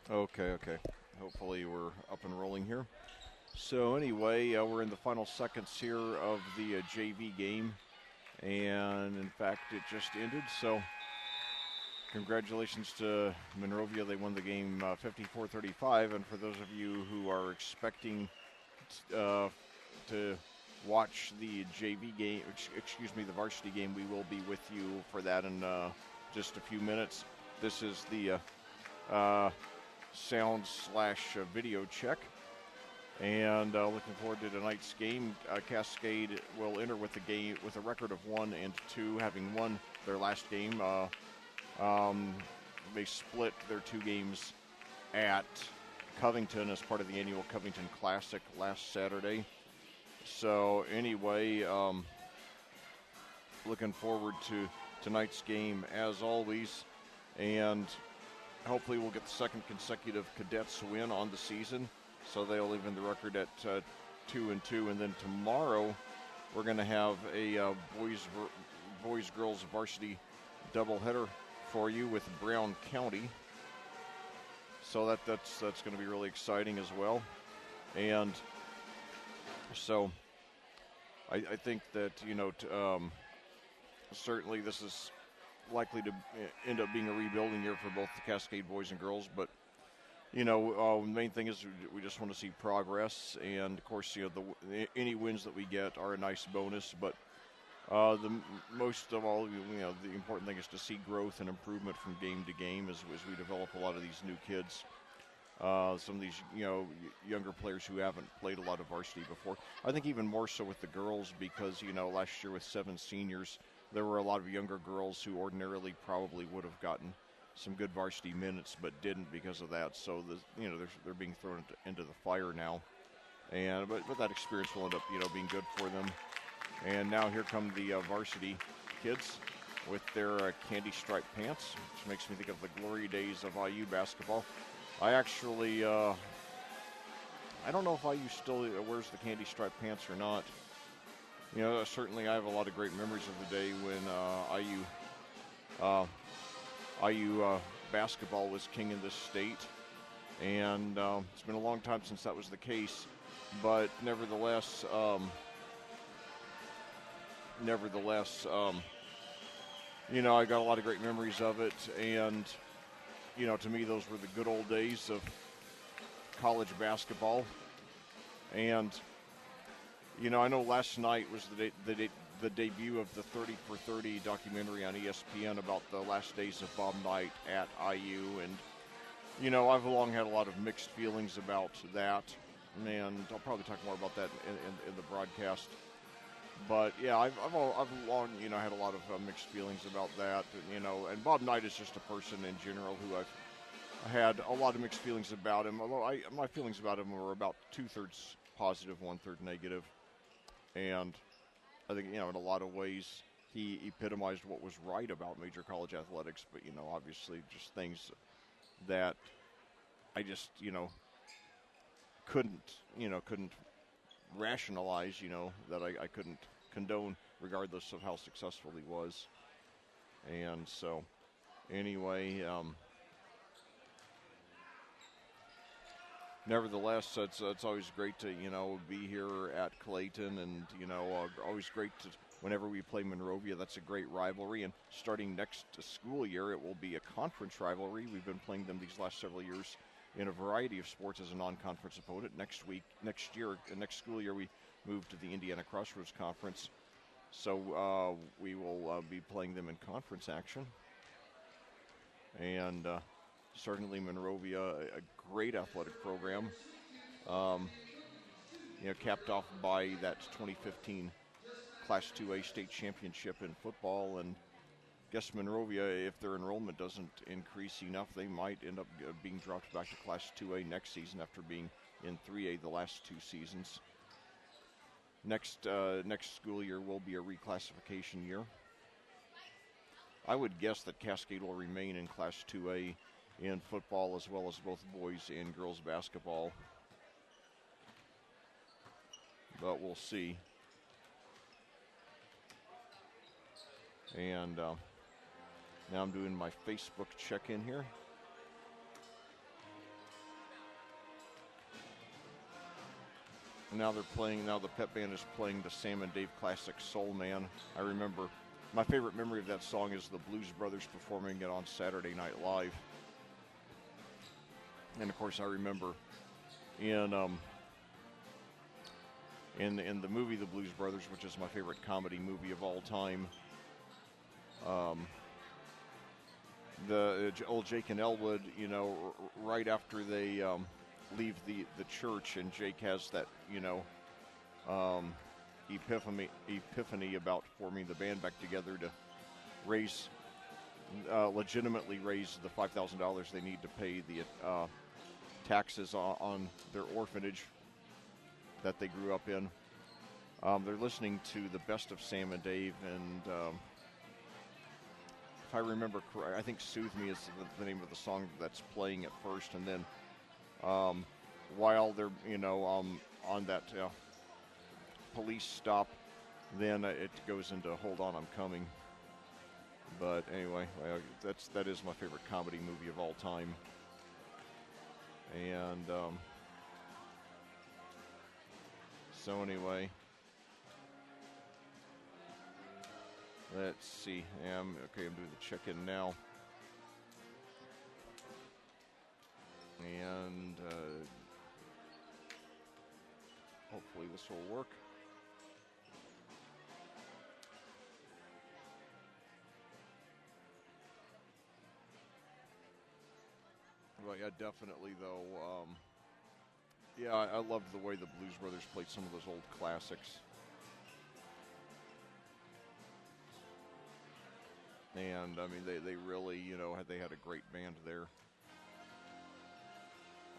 Okay, okay. Hopefully we're up and rolling here. So anyway, we're in the final seconds here of the JV game, and in fact, it just ended. So congratulations to Monrovia. They won the game 54-35. And for those of you who are expecting to watch the JV game, excuse me, the varsity game, we will be with you for that in just a few minutes. This is the sound/video check. And looking forward to tonight's game. Cascade will enter with the game with a record of 1-2, having won their last game. They split their two games at Covington as part of the annual Covington Classic last Saturday. So anyway, looking forward to tonight's game as always, and hopefully we'll get the second consecutive Cadets win on the season. So they'll even the record at 2-2, and then tomorrow we're going to have a boys-girls varsity doubleheader for you with Brown County. So that's going to be really exciting as well, and so I think that certainly this is likely to end up being a rebuilding year for both the Cascade boys and girls, but. The main thing is we just want to see progress, and of course, any wins that we get are a nice bonus. But the most of all, the important thing is to see growth and improvement from game to game as we develop a lot of these new kids. Some of these, younger players who haven't played a lot of varsity before. I think even more so with the girls because, last year with 7 seniors, there were a lot of younger girls who ordinarily probably would have gotten some good varsity minutes, but didn't because of that. So they're being thrown into the fire now, and but that experience will end up being good for them. And now here come the varsity kids with their candy striped pants, which makes me think of the glory days of IU basketball. I actually I don't know if IU still wears the candy striped pants or not. Certainly I have a lot of great memories of the day when IU basketball was king in this state, and it's been a long time since that was the case, but nevertheless, I got a lot of great memories of it, and, to me, those were the good old days of college basketball, and, I know last night was the debut of the 30 for 30 documentary on ESPN about the last days of Bob Knight at IU. And, I've long had a lot of mixed feelings about that. And I'll probably talk more about that in the broadcast. But, yeah, I've long, had a lot of mixed feelings about that. And Bob Knight is just a person in general who I've had a lot of mixed feelings about him. Although my feelings about him were about 2/3 positive, 1/3 negative. And I think, in a lot of ways, he epitomized what was right about major college athletics, but, obviously just things that I just, couldn't rationalize, that I couldn't condone regardless of how successful he was. And so, anyway, nevertheless, it's always great to, be here at Clayton, and, always great to, whenever we play Monrovia, that's a great rivalry. And starting next school year, it will be a conference rivalry. We've been playing them these last several years in a variety of sports as a non-conference opponent. Next school year, we move to the Indiana Crossroads Conference. So we will be playing them in conference action. And certainly Monrovia, a great athletic program, capped off by that 2015 Class 2A state championship in football. And I guess Monrovia, if their enrollment doesn't increase enough, they might end up being dropped back to Class 2A next season after being in 3A the last 2 seasons. Next school year will be a reclassification year. I would guess that Cascade will remain in Class 2A in football as well as both boys and girls basketball. But we'll see. And now I'm doing my Facebook check-in here. Now they're playing. Now the pep band is playing the Sam and Dave classic "Soul Man." I remember my favorite memory of that song is the Blues Brothers performing it on Saturday Night Live, and of course I remember in in the movie The Blues Brothers, which is my favorite comedy movie of all time. Um, the old Jake and Elwood, right after they leave the church, and Jake has that um, epiphany about forming the band back together to raise legitimately raise the $5,000 they need to pay the taxes on their orphanage that they grew up in. They're listening to the best of Sam and Dave, and if I remember correct, I think "Soothe Me" is the name of the song that's playing at first, and then while they're on that police stop, then it goes into "Hold On, I'm Coming." But anyway, that is my favorite comedy movie of all time, and so anyway, let's see. Okay, I'm doing the check-in now. And hopefully this will work. Well, yeah, definitely, though. Yeah, I loved the way the Blues Brothers played some of those old classics. And, I mean, they really, they had a great band there.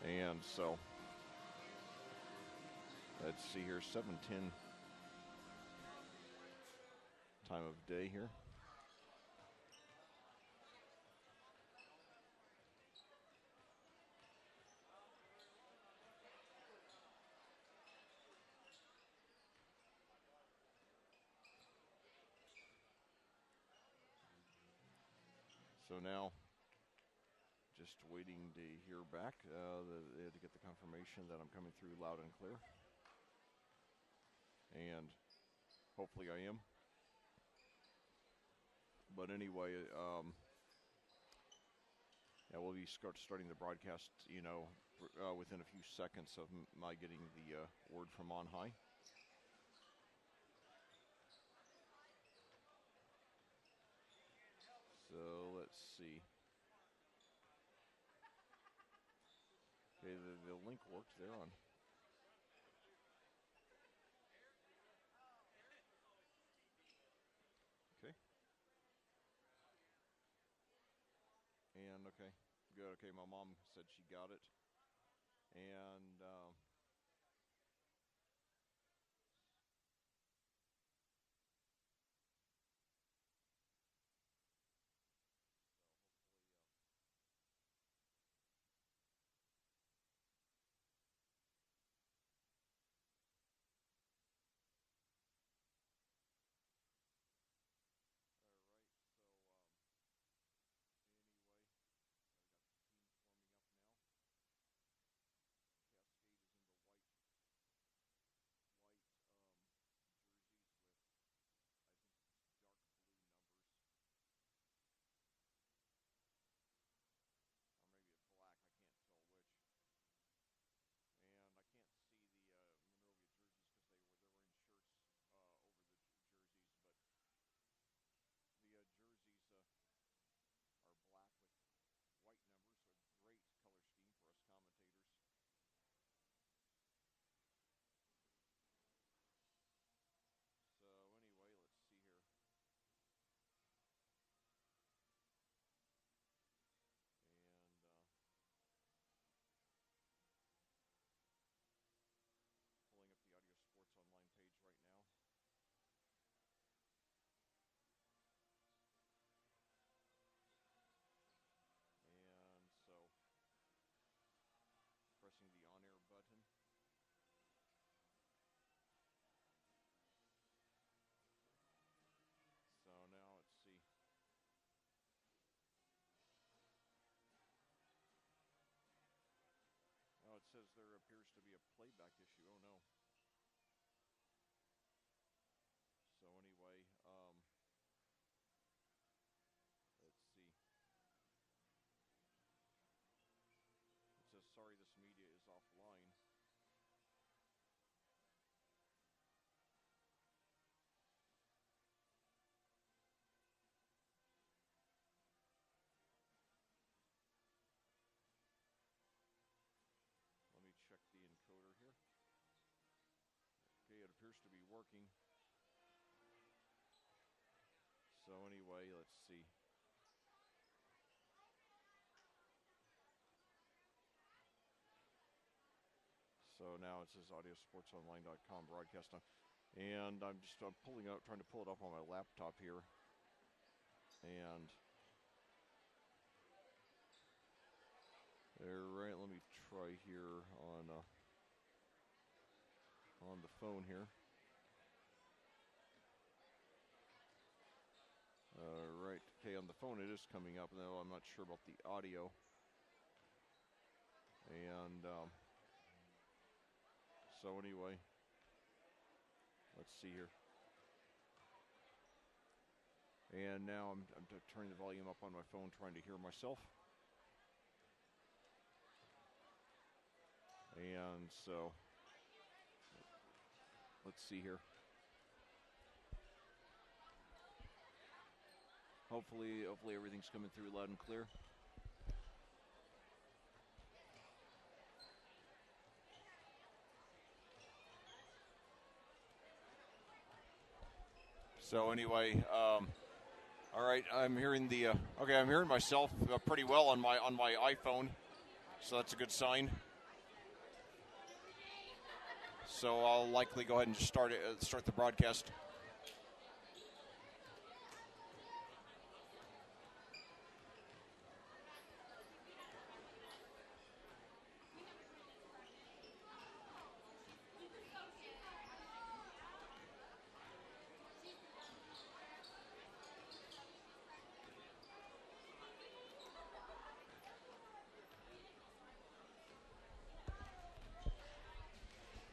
And so, let's see here, 7:10 time of day here. So now, just waiting to hear back to get the confirmation that I'm coming through loud and clear. And hopefully I am. But anyway, yeah, we'll be starting the broadcast, within a few seconds of my getting the word from on high. So let's see. Okay, the link worked there on. Okay. And okay, good. Okay, my mom said she got it. And pressing the on-air button. So now let's see. Oh, it says there appears to be a playback issue. Oh no. appears to be working. So anyway, let's see. So now it says audiosportsonline.com broadcast on. And I'm just pulling out, trying to pull it up on my laptop here. And all right, let me try here on the phone here. All right, okay, on the phone it is coming up, though I'm not sure about the audio. And so anyway, let's see here. And now I'm turning the volume up on my phone, trying to hear myself. And so, let's see here. Hopefully everything's coming through loud and clear. So anyway, all right, I'm hearing I'm hearing myself pretty well on my iPhone, so that's a good sign. So I'll likely go ahead and just start the broadcast.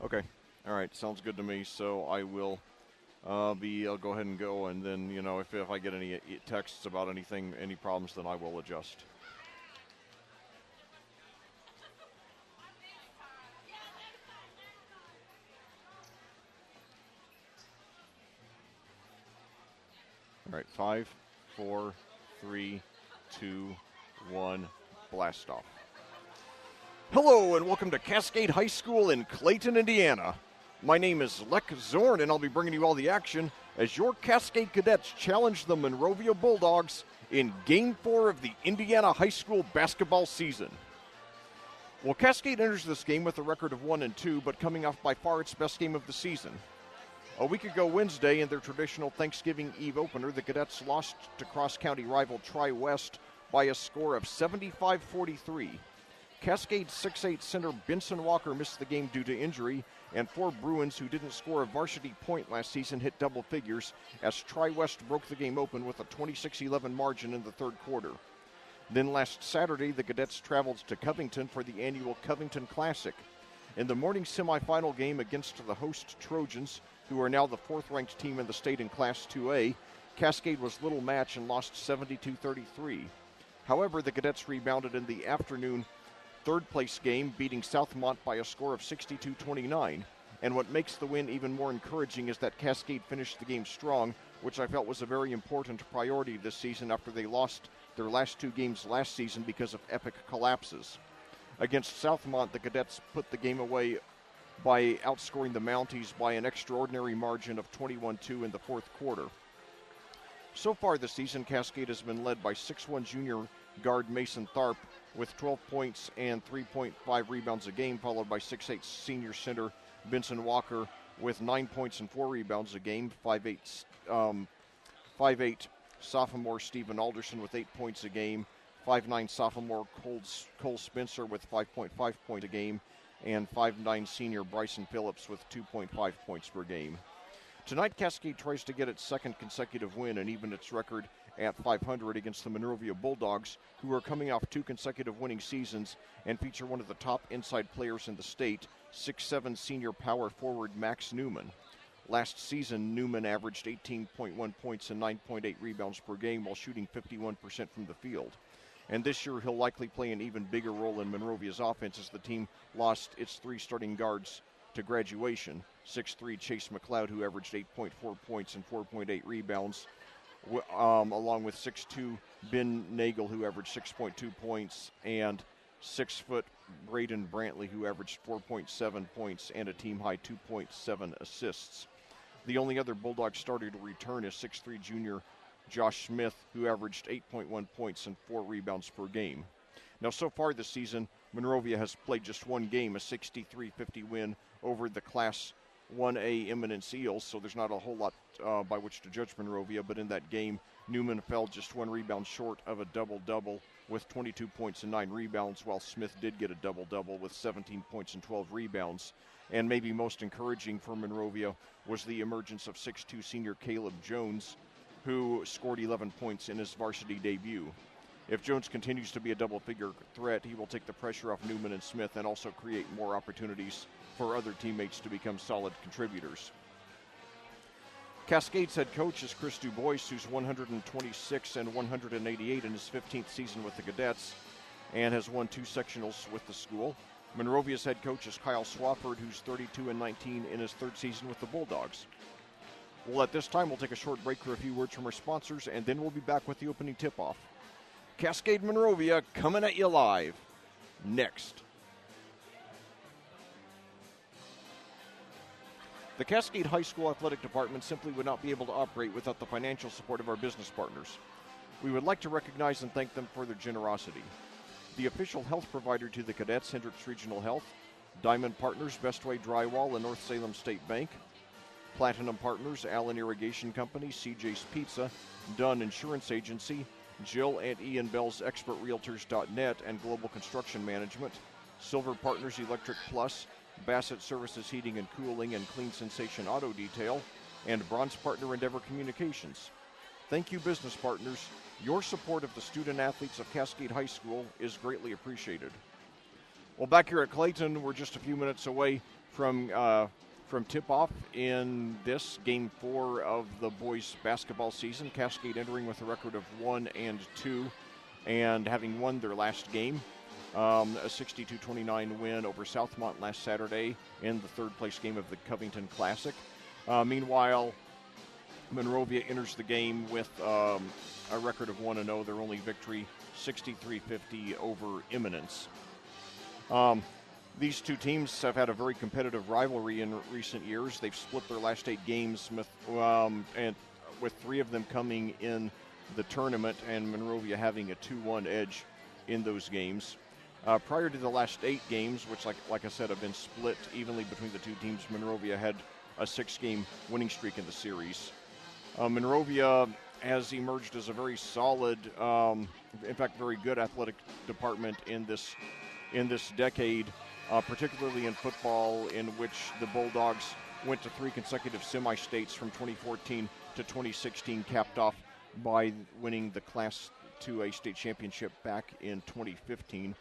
Okay. All right. Sounds good to me. So I will I'll go ahead and go, and then, if I get any texts about anything, any problems, then I will adjust. All right. 5, 4, 3, 2, 1, blast off. Hello and welcome to Cascade High School in Clayton, Indiana. My name is Lec Zorn, and I'll be bringing you all the action as your Cascade Cadets challenge the Monrovia Bulldogs in Game 4 of the Indiana High School basketball season. Well, Cascade enters this game with a record of 1-2, but coming off by far its best game of the season. A week ago Wednesday, in their traditional Thanksgiving Eve opener, the Cadets lost to cross-county rival Tri-West by a score of 75-43. Cascade 6'8 center Benson Walker missed the game due to injury, and 4 Bruins who didn't score a varsity point last season hit double figures as Tri-West broke the game open with a 26-11 margin in the third quarter. Then last Saturday, the Cadets traveled to Covington for the annual Covington Classic. In the morning semifinal game against the host Trojans, who are now the 4th-ranked team in the state in Class 2A, Cascade was little match and lost 72-33. However, the Cadets rebounded in the afternoon third-place game, beating Southmont by a score of 62-29. And what makes the win even more encouraging is that Cascade finished the game strong, which I felt was a very important priority this season after they lost their last 2 games last season because of epic collapses. Against Southmont, the Cadets put the game away by outscoring the Mounties by an extraordinary margin of 21-2 in the fourth quarter. So far this season, Cascade has been led by 6'1 junior guard Mason Tharp with 12 points and 3.5 rebounds a game, followed by 6'8 senior center Benson Walker with 9 points and 4 rebounds a game, 5'8 sophomore Stephen Alderson with 8 points a game, 5'9 sophomore Cole Spencer with 5.5 points a game, and 5'9 senior Bryson Phillips with 2.5 points per game. Tonight, Cascade tries to get its second consecutive win and even its record at 500 against the Monrovia Bulldogs, who are coming off 2 consecutive winning seasons and feature one of the top inside players in the state, 6'7 senior power forward Max Newman. Last season, Newman averaged 18.1 points and 9.8 rebounds per game while shooting 51% from the field. And this year, he'll likely play an even bigger role in Monrovia's offense as the team lost its 3 starting guards to graduation. 6'3 Chase McLeod, who averaged 8.4 points and 4.8 rebounds, along with 6'2 Ben Nagel, who averaged 6.2 points and 6-foot Braden Brantley, who averaged 4.7 points and a team-high 2.7 assists. The only other Bulldog starter to return is 6'3" junior Josh Smith, who averaged 8.1 points and 4 rebounds per game. Now, so far this season, Monrovia has played just one game, a 63-50 win over the Class 1A Eminence Eels, so there's not a whole lot by which to judge Monrovia, but in that game, Newman fell just 1 rebound short of a double-double with 22 points and 9 rebounds, while Smith did get a double-double with 17 points and 12 rebounds. And maybe most encouraging for Monrovia was the emergence of 6'2" senior Caleb Jones, who scored 11 points in his varsity debut. If Jones continues to be a double-figure threat, he will take the pressure off Newman and Smith and also create more opportunities for other teammates to become solid contributors. Cascade's head coach is Chris DuBois, who's 126 and 188 in his 15th season with the Cadets and has won 2 sectionals with the school. Monrovia's head coach is Kyle Swafford, who's 32 and 19 in his 3rd season with the Bulldogs. Well, at this time, we'll take a short break for a few words from our sponsors, and then we'll be back with the opening tip-off. Cascade Monrovia coming at you live next. The Cascade High School Athletic Department simply would not be able to operate without the financial support of our business partners. We would like to recognize and thank them for their generosity. The official health provider to the Cadets, Hendricks Regional Health, Diamond Partners, Bestway Drywall, and North Salem State Bank, Platinum Partners, Allen Irrigation Company, CJ's Pizza, Dunn Insurance Agency, Jill and Ian Bell's ExpertRealtors.net and Global Construction Management, Silver Partners Electric Plus, Bassett Services Heating and Cooling and Clean Sensation Auto Detail, and Bronze Partner Endeavor Communications. Thank you, business partners. Your support of the student athletes of Cascade High School is greatly appreciated. Well, back here at Clayton, we're just a few minutes away from tip-off in this Game 4 of the boys' basketball season. Cascade entering with a record of 1-2 and having won their last game. A 62-29 win over Southmont last Saturday in the 3rd-place game of the Covington Classic. Meanwhile, Monrovia enters the game with a record of 1-0. Their only victory, 63-50 over Eminence. These two teams have had a very competitive rivalry in recent years. They've split their last 8 games and with 3 of them coming in the tournament and Monrovia having a 2-1 edge in those games. Prior to the last 8 games, which like I said have been split evenly between the two teams, Monrovia had a 6-game winning streak in the series. Monrovia has emerged as a very solid, in fact very good athletic department in this decade, particularly in football, in which the Bulldogs went to 3 consecutive semi-states from 2014 to 2016, capped off by winning the Class 2A state championship back in 2015.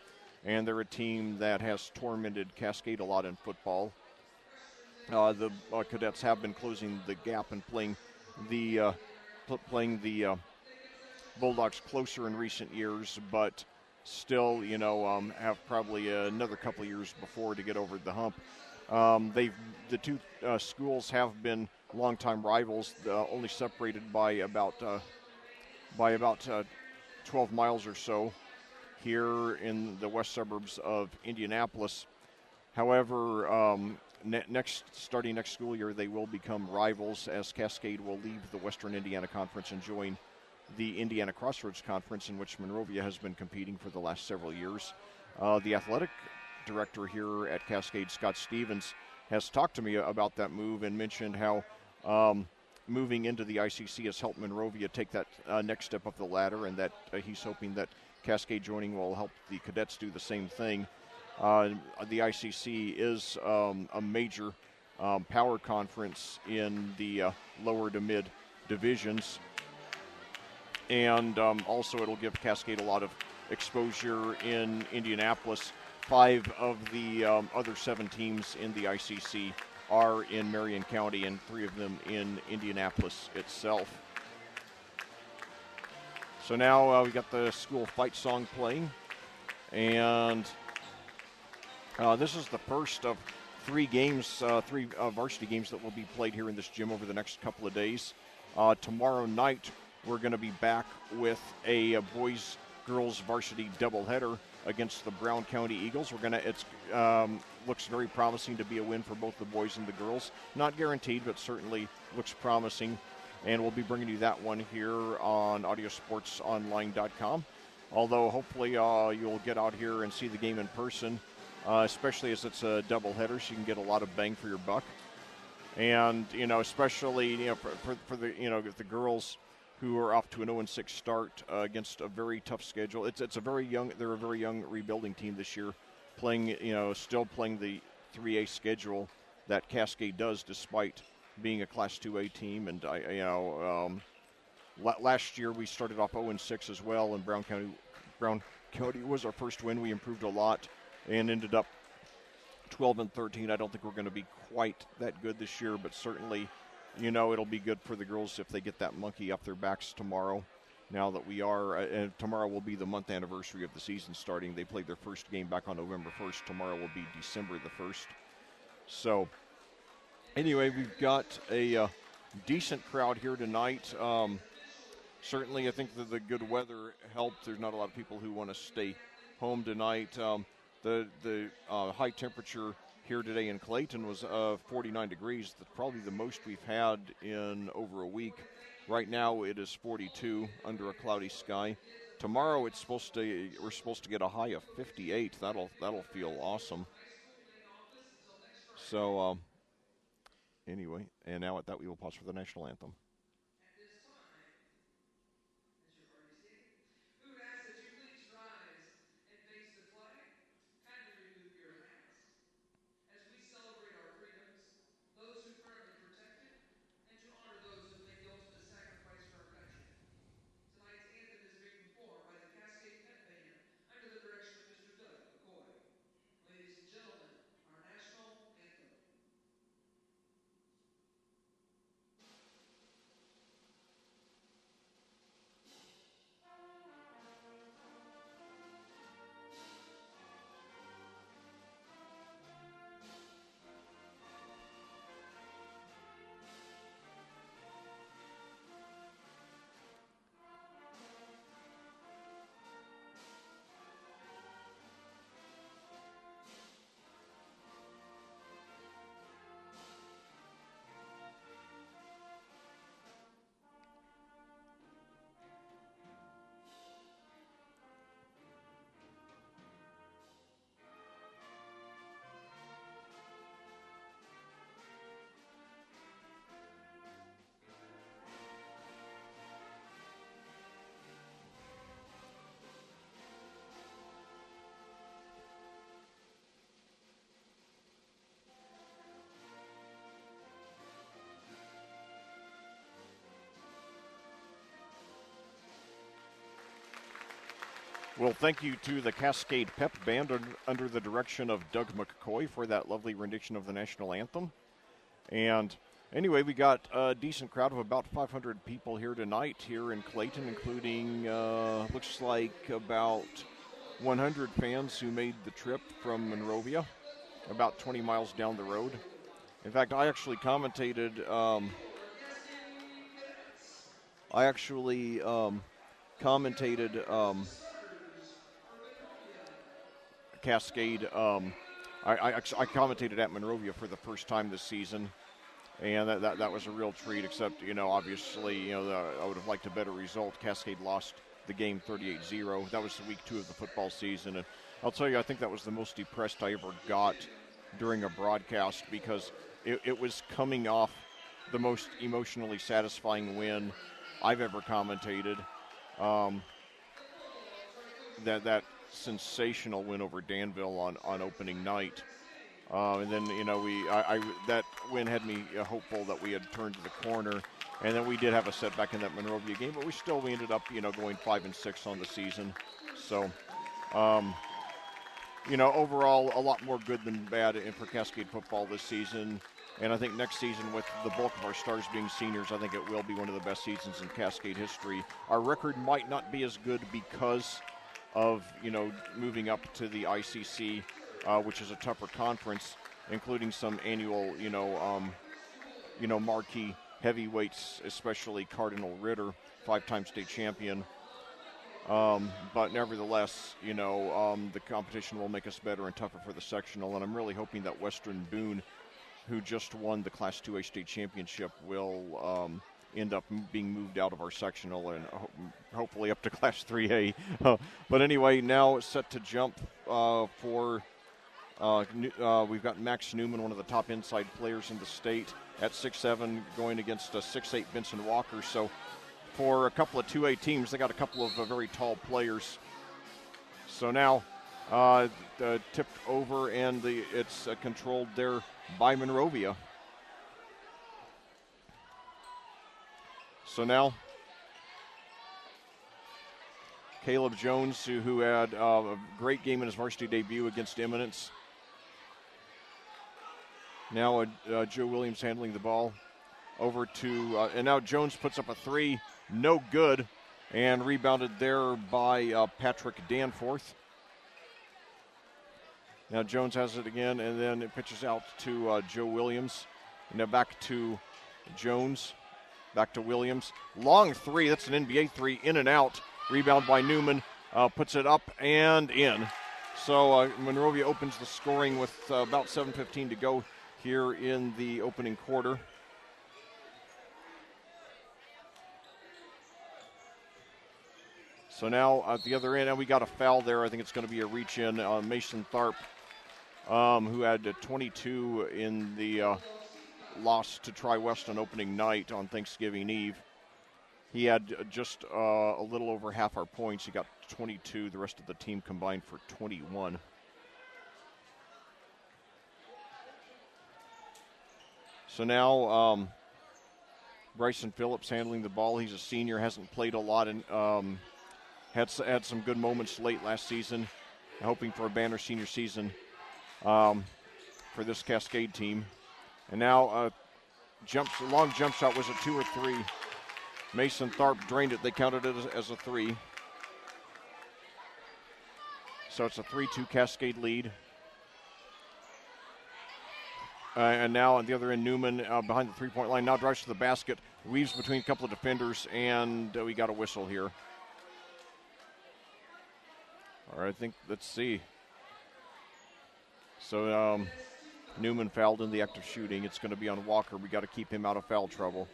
And they're a team that has tormented Cascade a lot in football. The Cadets have been closing the gap and playing the Bulldogs closer in recent years, but still, have probably another couple of years before to get over the hump. The two schools have been longtime rivals, only separated by about 12 miles or so here in the west suburbs of Indianapolis. However, starting next school year, they will become rivals as Cascade will leave the Western Indiana Conference and join the Indiana Crossroads Conference, in which Monrovia has been competing for the last several years. The athletic director here at Cascade, Scott Stevens, has talked to me about that move and mentioned how moving into the ICC has helped Monrovia take that next step up the ladder, and that he's hoping that Cascade joining will help the Cadets do the same thing. The ICC is a major power conference in the lower to mid divisions, and also it'll give Cascade a lot of exposure in Indianapolis. 5 of the other 7 teams in the ICC are in Marion County, and 3 of them in Indianapolis itself. So now we got the school fight song playing, and this is the first of 3 games, 3 varsity games that will be played here in this gym over the next couple of days. Tomorrow night, we're going to be back with a boys-girls varsity doubleheader. against the Brown County Eagles. It's looks very promising to be a win for both the boys and the girls. Not guaranteed, but certainly looks promising. And we'll be bringing you that one here on audiosportsonline.com. Although hopefully you'll get out here and see the game in person, especially as it's a doubleheader, so you can get a lot of bang for your buck. And especially for the girls who are off to an 0-6 start against a very tough schedule. They're a very young rebuilding team this year, still playing the 3A schedule that Cascade does, despite being a Class 2A team. And last year we started off 0-6 as well, and Brown County was our first win. We improved a lot and ended up 12-13. I don't think we're going to be quite that good this year, but certainly, it'll be good for the girls if they get that monkey up their backs tomorrow. Now that we are, and tomorrow will be the month anniversary of the season starting. They played their first game back on November 1st. Tomorrow will be December the 1st. So, anyway, we've got a decent crowd here tonight. Certainly, I think that the good weather helped. There's not a lot of people who want to stay home tonight. The high temperature here today in Clayton was 49 degrees. That's probably the most we've had in over a week. Right now it is 42 under a cloudy sky. Tomorrow we're supposed to get a high of 58. That'll feel awesome. So anyway, and now at that we will pause for the national anthem. Well, thank you to the Cascade Pep Band under the direction of Doug McCoy for that lovely rendition of the national anthem. And anyway, we got a decent crowd of about 500 people here tonight here in Clayton, including looks like about 100 fans who made the trip from Monrovia, about 20 miles down the road. In fact, I actually commentated Cascade. I commentated at Monrovia for the first time this season, and that was a real treat. Except, obviously, I would have liked a better result. Cascade lost the game 38-0. That was week 2 of the football season, and I'll tell you, I think that was the most depressed I ever got during a broadcast, because it was coming off the most emotionally satisfying win I've ever commentated. That sensational win over Danville on opening night, and then that win had me hopeful that we had turned to the corner, and then we did have a setback in that Monrovia game, but we ended up going 5-6 on the season. So overall a lot more good than bad for Cascade football this season, and I think next season, with the bulk of our stars being seniors, I think it will be one of the best seasons in Cascade history. Our record might not be as good because of moving up to the ICC, which is a tougher conference, including some annual marquee heavyweights, especially Cardinal Ritter, 5-time state champion, But nevertheless, the competition will make us better and tougher for the sectional, and I'm really hoping that Western Boone, who just won the Class 2A state championship, will end up being moved out of our sectional and hopefully up to Class 3A. But anyway, now it's set to jump for we've got Max Newman, one of the top inside players in the state, at 6'7", going against a 6'8" Vincent Walker. So for a couple of 2A teams, they got a couple of very tall players. So now tipped over, and it's controlled there by Monrovia. So now Caleb Jones, who had a great game in his varsity debut against Eminence. Now Joe Williams handling the ball over to, and now Jones puts up a three, no good, and rebounded there by Patrick Danforth. Now Jones has it again, and then it pitches out to Joe Williams. Now back to Jones, back to Williams. Long three, that's an NBA three, in and out. Rebound by Newman, puts it up and in. So Monrovia opens the scoring with about 7:15 to go here in the opening quarter. So now at the other end, and we got a foul there. I think it's going to be a reach in. Mason Tharp, who had 22 in the loss to Tri-West on opening night on Thanksgiving Eve. He had just a little over half our points. He got 22. The rest of the team combined for 21. So now Bryson Phillips handling the ball. He's a senior, hasn't played a lot, and had some good moments late last season. Hoping for a banner senior season for this Cascade team. And now long jump shot. Was it 2 or 3? Mason Tharp drained it. They counted it as a 3. So it's a 3-2 Cascade lead. And now on the other end, Newman behind the three-point line. Now drives to the basket, weaves between a couple of defenders, and we got a whistle here. All right, let's see. So Newman fouled in the act of shooting. It's going to be on Walker. We got to keep him out of foul trouble.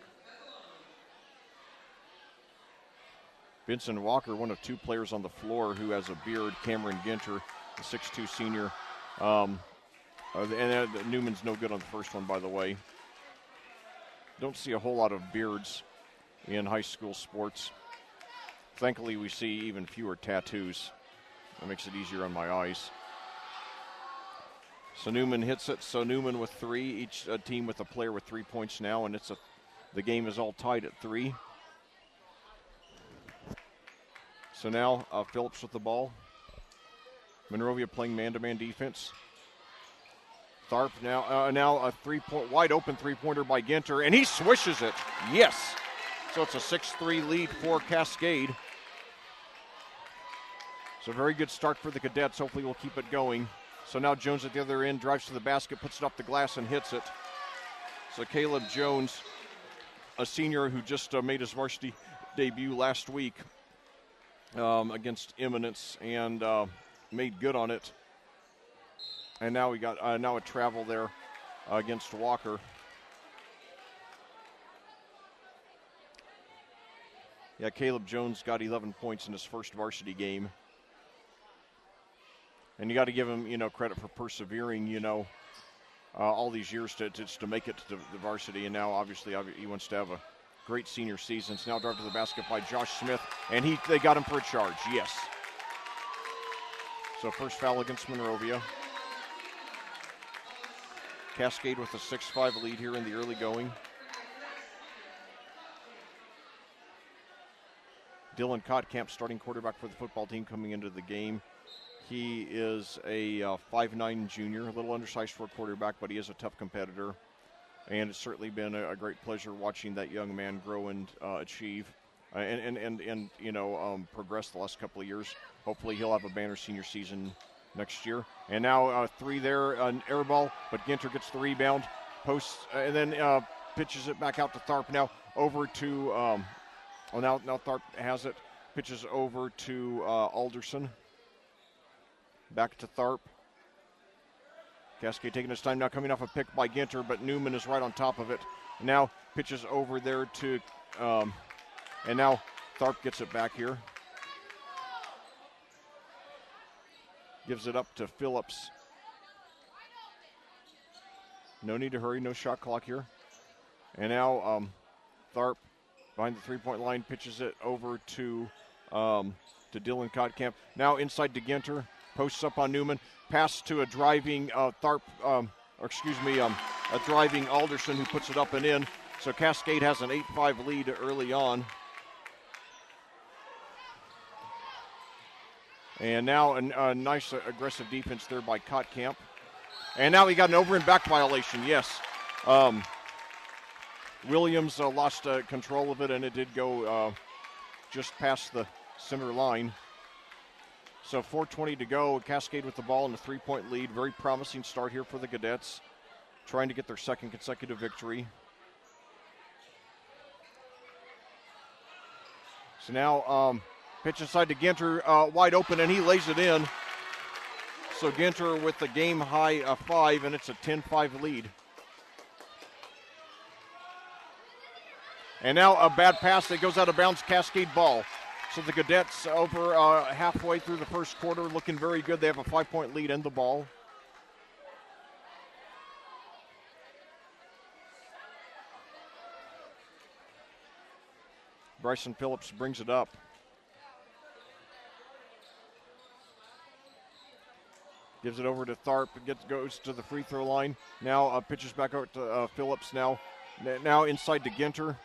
Vincent Walker, one of 2 players on the floor who has a beard. Cameron Ginter, the 6'2 senior. And Newman's no good on the first one, by the way. Don't see a whole lot of beards in high school sports. Thankfully, we see even fewer tattoos. That makes it easier on my eyes. So Newman hits it. So Newman with 3. Each team with a player with 3 points now, and the game is all tied at 3. So now Phillips with the ball. Monrovia playing man-to-man defense. Tharp now a wide open three-pointer by Ginter, and he swishes it. Yes. So it's a 6-3 lead for Cascade. So very good start for the Cadets. Hopefully we'll keep it going. So now Jones at the other end drives to the basket, puts it up the glass, and hits it. So Caleb Jones, a senior who just made his varsity debut last week against Eminence and made good on it. And now we got now a travel there against Walker. Yeah, Caleb Jones got 11 points in his first varsity game. And you got to give him, credit for persevering, all these years to make it to the varsity. And now, obviously, he wants to have a great senior season. So now drive to the basket by Josh Smith, and they got him for a charge. Yes. So first foul against Monrovia. Cascade with a 6-5 lead here in the early going. Dylan Kottkamp, starting quarterback for the football team, coming into the game. He is a 5'9" junior, a little undersized for a quarterback, but he is a tough competitor. And it's certainly been a great pleasure watching that young man grow and achieve and progress the last couple of years. Hopefully he'll have a banner senior season next year. And now 3 there, an air ball, but Ginter gets the rebound, posts, and then pitches it back out to Tharp. Now over to, now Tharp has it. pitches over to Alderson. Back to Tharp. Cascade taking his time now, coming off a pick by Ginter, but Newman is right on top of it. Now pitches over there to, and now Tharp gets it back here. Gives it up to Phillips. No need to hurry, no shot clock here. And now Tharp behind the three-point line pitches it over to Dylan Kotkamp. Now inside to Ginter, posts up on Newman. Pass to a driving a driving Alderson who puts it up and in. So Cascade has an 8-5 lead early on. And now a nice aggressive defense there by Kotkamp. And now he got an over and back violation, yes. Williams lost control of it, and it did go just past the center line. So 4:20 to go. Cascade with the ball in a 3-point lead. Very promising start here for the Cadets, trying to get their second consecutive victory. So now pitch inside to Ginter, wide open, and he lays it in. So Ginter with the game high 5, and it's a 10-5 lead. And now a bad pass that goes out of bounds, Cascade ball. So the Cadets over halfway through the first quarter looking very good. They have a 5-point lead in the ball. Bryson Phillips brings it up. Gives it over to Tharp, goes to the free throw line. Now pitches back out to Phillips. Now inside to Ginter.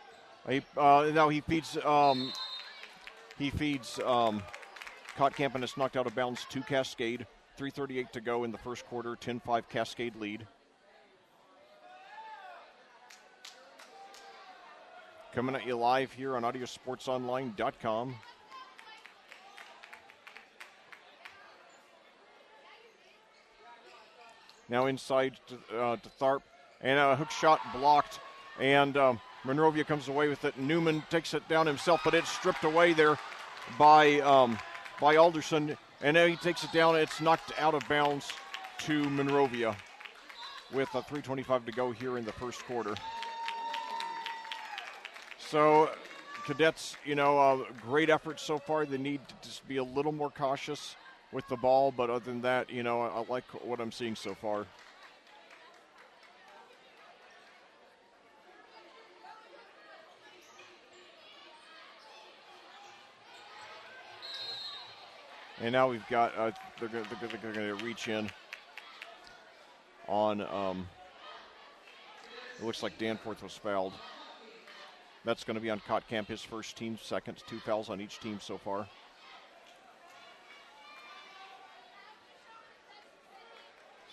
Now he feeds Kotkamp, and it's knocked out of bounds to Cascade. 3:38 to go in the first quarter. 10-5 Cascade lead. Coming at you live here on audiosportsonline.com. Now inside to Tharp, and a hook shot blocked, and Monrovia comes away with it. Newman takes it down himself, but it's stripped away there by Alderson, and now he takes it down. It's knocked out of bounds to Monrovia with 3:25 to go here in the first quarter. So Cadets, great effort so far. They need to just be a little more cautious with the ball, but other than that, I like what I'm seeing so far. And now we've got, they're going to reach in on, it looks like Danforth was fouled. That's going to be on Kotkamp, his first team, second, 2 fouls on each team so far.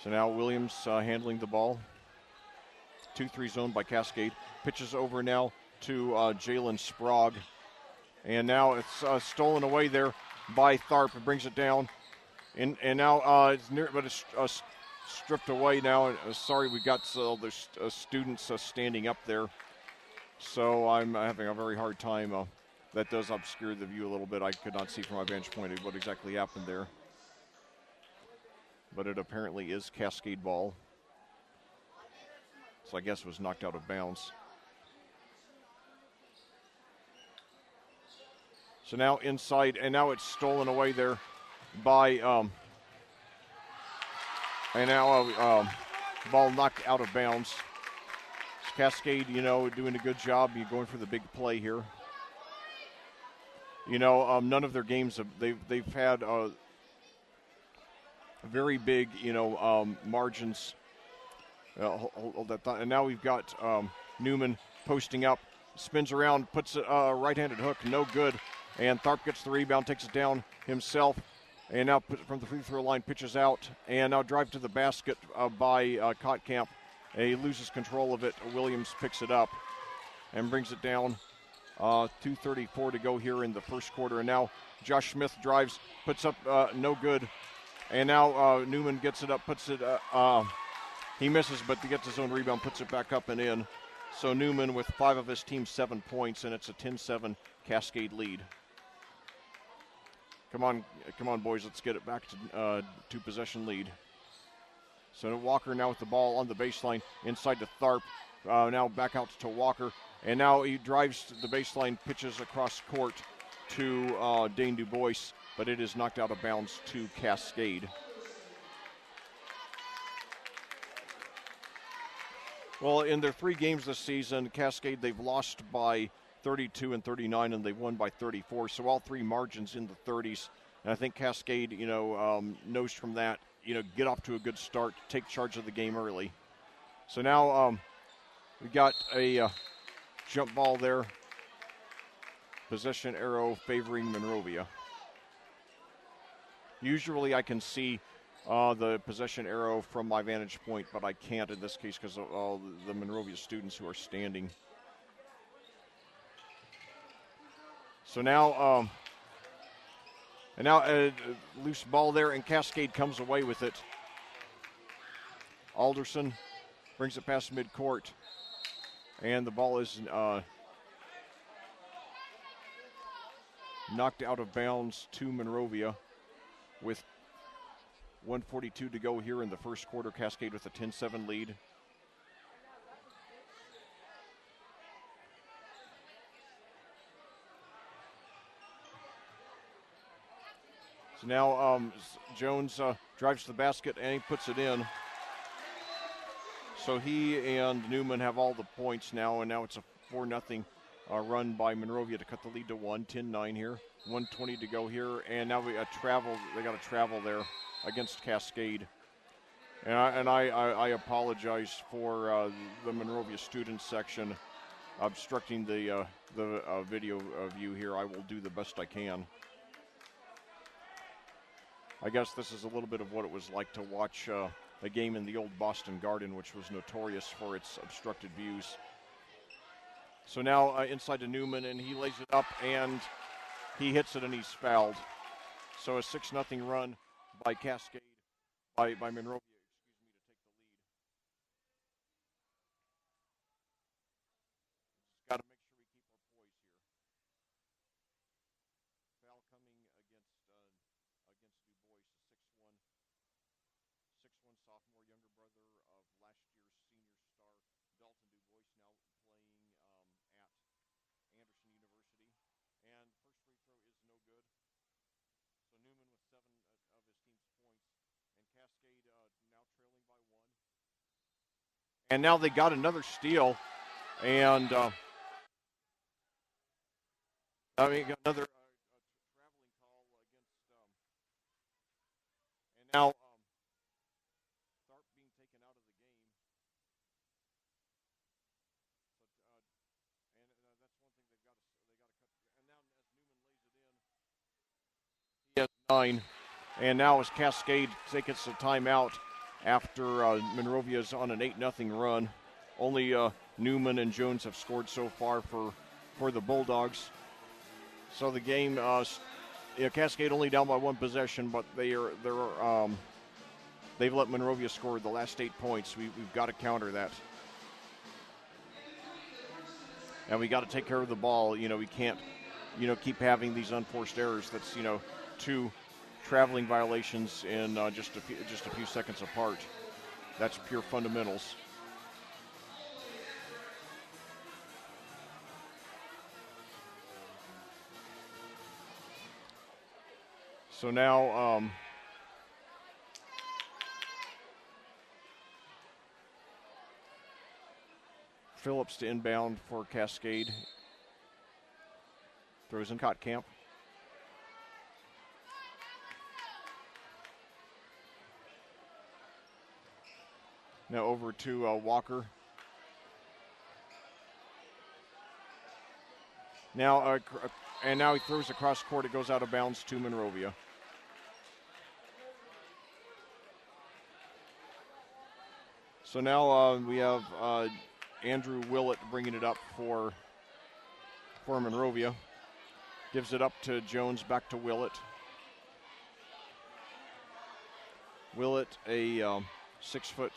So now Williams handling the ball. 2-3 zone by Cascade. Pitches over now to Jalen Sprague. And now it's stolen away there by Tharp and brings it down. And now it's near, but it's stripped away now. Sorry, we got there's students standing up there. So I'm having a very hard time. That does obscure the view a little bit. I could not see from my vantage point what exactly happened there. But it apparently is Cascade ball. So I guess it was knocked out of bounds. So now inside, and now it's stolen away there by, and now ball knocked out of bounds. Cascade, doing a good job. You're going for the big play here. None of their games, they've had very big, margins. Hold that thought. And now we've got Newman posting up, spins around, puts a right-handed hook, no good. And Tharp gets the rebound, takes it down himself, and now from the free throw line pitches out, and now drive to the basket by Kotkamp. And he loses control of it. Williams picks it up and brings it down. 2:34 to go here in the first quarter. And now Josh Smith drives, puts up no good. And now Newman gets it up, puts it, he misses, but he gets his own rebound, puts it back up and in. So Newman with 5 of his team's 7 points, and it's a 10-7 Cascade lead. Come on, boys. Let's get it back to two-possession lead. So Walker now with the ball on the baseline inside to Tharp. Now back out to Walker. And now he drives the baseline, pitches across court to Dane Du Bois, but it is knocked out of bounds to Cascade. Well, in their 3 games this season, Cascade, they've lost by 32 and 39, and they've won by 34. So all 3 margins in the 30s. And I think Cascade, knows from that, get off to a good start, take charge of the game early. So now we got a jump ball there. Possession arrow favoring Monrovia. Usually I can see the possession arrow from my vantage point, but I can't in this case because of all the Monrovia students who are standing. So now, a loose ball there, and Cascade comes away with it. Alderson brings it past midcourt, and the ball is knocked out of bounds to Monrovia with 1:42 to go here in the first quarter. Cascade with a 10-7 lead. So now Jones drives to the basket and he puts it in. So he and Newman have all the points now, and now it's a 4-0 run by Monrovia to cut the lead to 1. 10-9 here. 1:20 to go here, and now we got travel. They got to travel there against Cascade. And I apologize for the Monrovia students section obstructing the video view here. I will do the best I can. I guess this is a little bit of what it was like to watch a game in the old Boston Garden, which was notorious for its obstructed views. So now inside to Newman, and he lays it up, and he hits it, and he's fouled. So a 6-0 run by Cascade, by Monrovia, to take the lead. Just got to make sure we keep our poise here. Foul coming against Du Bois, a 6'1 sophomore, younger brother of last year's senior star Dalton Du Bois, now playing at Anderson University. And first free throw is no good. So Newman with 7 of his team's points, and Cascade now trailing by 1. And now they got another steal, and another traveling call against, and now Tharp being taken out of the game. So, and that's one thing they got to cut. And now as Newman lays it in, he has 9. And now as Cascade takes a timeout after Monrovia's on an 8-0 run. Only Newman and Jones have scored so far for the Bulldogs. So the game, Cascade only down by 1 possession, but they've let Monrovia score the last 8 points. We've got to counter that. And we got to take care of the ball. We can't, keep having these unforced errors. That's, 2 traveling violations in just a few seconds apart. That's pure fundamentals. So now Phillips to inbound for Cascade. Throws in Kottkamp. Now over to Walker. Now, and now he throws across court. It goes out of bounds to Monrovia. So now we have Andrew Willett bringing it up for Monrovia. Gives it up to Jones, back to Willett. Willett, a 6 foot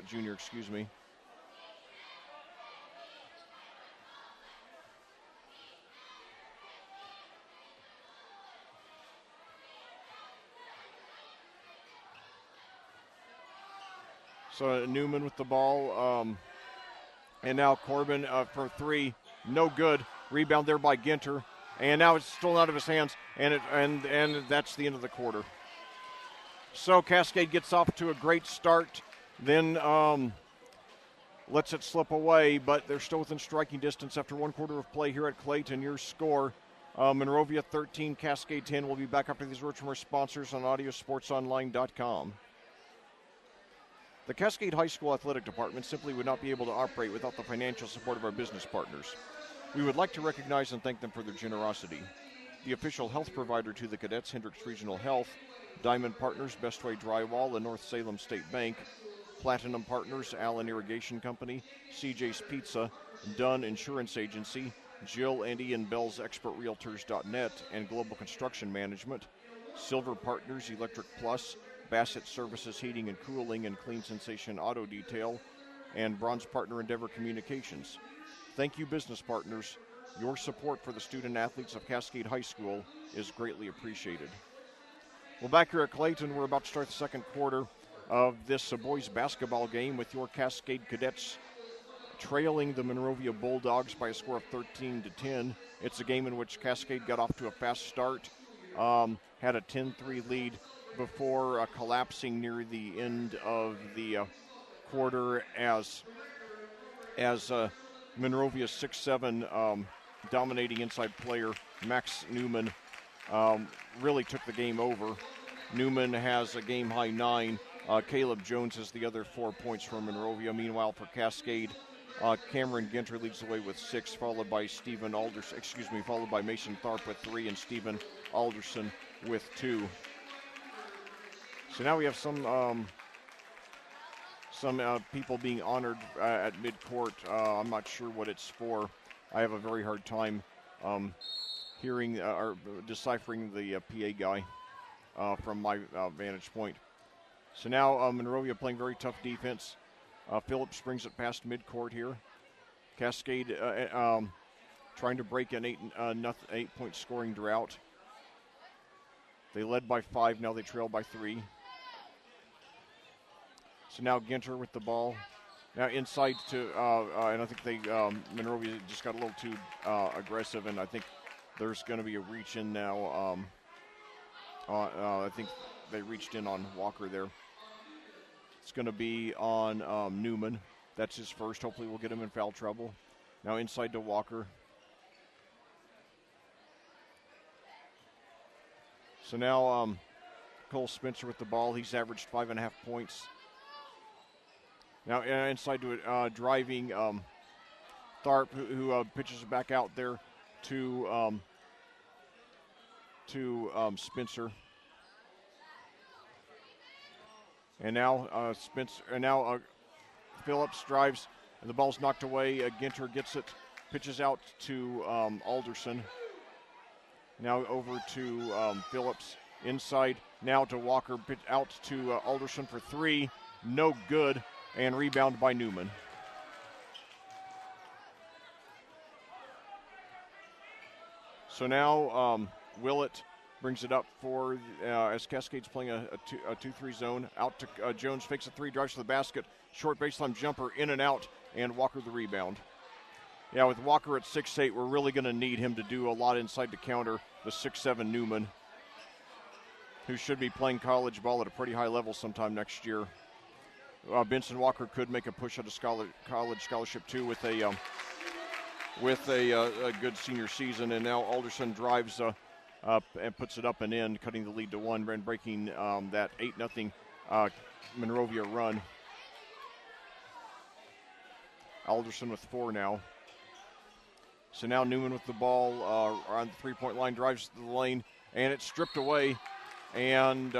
junior, excuse me. So Newman with the ball. And now Corbin for three. No good. Rebound there by Ginter. And now it's stolen out of his hands. And that's the end of the quarter. So Cascade gets off to a great start. Then lets it slip away, but they're still within striking distance after one quarter of play here at Clayton. Your score, Monrovia 13, Cascade 10. We'll be back after these words from our sponsors on audiosportsonline.com. The Cascade High School Athletic Department simply would not be able to operate without the financial support of our business partners. We would like to recognize and thank them for their generosity. The official health provider to the cadets, Hendricks Regional Health, Diamond Partners, Bestway Drywall, and North Salem State Bank, Platinum Partners, Allen Irrigation Company, CJ's Pizza, Dunn Insurance Agency, Jill and Ian Bell's ExpertRealtors.net, and Global Construction Management, Silver Partners, Electric Plus, Bassett Services Heating and Cooling, and Clean Sensation Auto Detail, and Bronze Partner Endeavor Communications. Thank you, business partners. Your support for the student athletes of Cascade High School is greatly appreciated. Well, back here at Clayton, we're about to start the second quarter of this boys basketball game with your Cascade Cadets trailing the Monrovia Bulldogs by a score of 13-10. It's a game in which Cascade got off to a fast start, had a 10-3 lead before collapsing near the end of the quarter as Monrovia's 6'7" dominating inside player Max Newman really took the game over. Newman has a game-high 9. Caleb Jones has the other 4 points from Monrovia. Meanwhile, for Cascade, Cameron Ginter leads the way with 6, followed by followed by Mason Tharp with 3, and Stephen Alderson with 2. So now we have some people being honored at midcourt. I'm not sure what it's for. I have a very hard time hearing or deciphering the PA guy from my vantage point. So now Monrovia playing very tough defense. Phillips brings it past midcourt here. Cascade trying to break an 8-point scoring drought. They led by 5, now they trail by 3. So now Ginter with the ball. Now inside to, and I think Monrovia just got a little too aggressive, and I think there's going to be a reach in now. I think they reached in on Walker there. It's going to be on Newman. That's his first. Hopefully we'll get him in foul trouble. Now inside to Walker. So now Cole Spencer with the ball. He's averaged 5.5 points. Now inside to it, driving Tharp, who pitches it back out there to Spencer. And now Phillips drives, and the ball's knocked away. Ginter gets it, pitches out to Alderson. Now over to Phillips, inside, now to Walker, out to Alderson for 3, no good, and rebound by Newman. So now Willett brings it up for, as Cascade's playing a 2-3 zone. Out to Jones, fakes a 3, drives to the basket. Short baseline jumper, in and out, and Walker the rebound. Yeah, with Walker at 6'8", we're really going to need him to do a lot inside to counter the 6'7" Newman, who should be playing college ball at a pretty high level sometime next year. Benson Walker could make a push at a college scholarship, too, with a good senior season. And now Alderson drives up and puts it up and in, cutting the lead to 1 and breaking that 8-0 Monrovia run. Alderson with 4 now. So now Newman with the ball on the three-point line, drives to the lane, and it's stripped away. And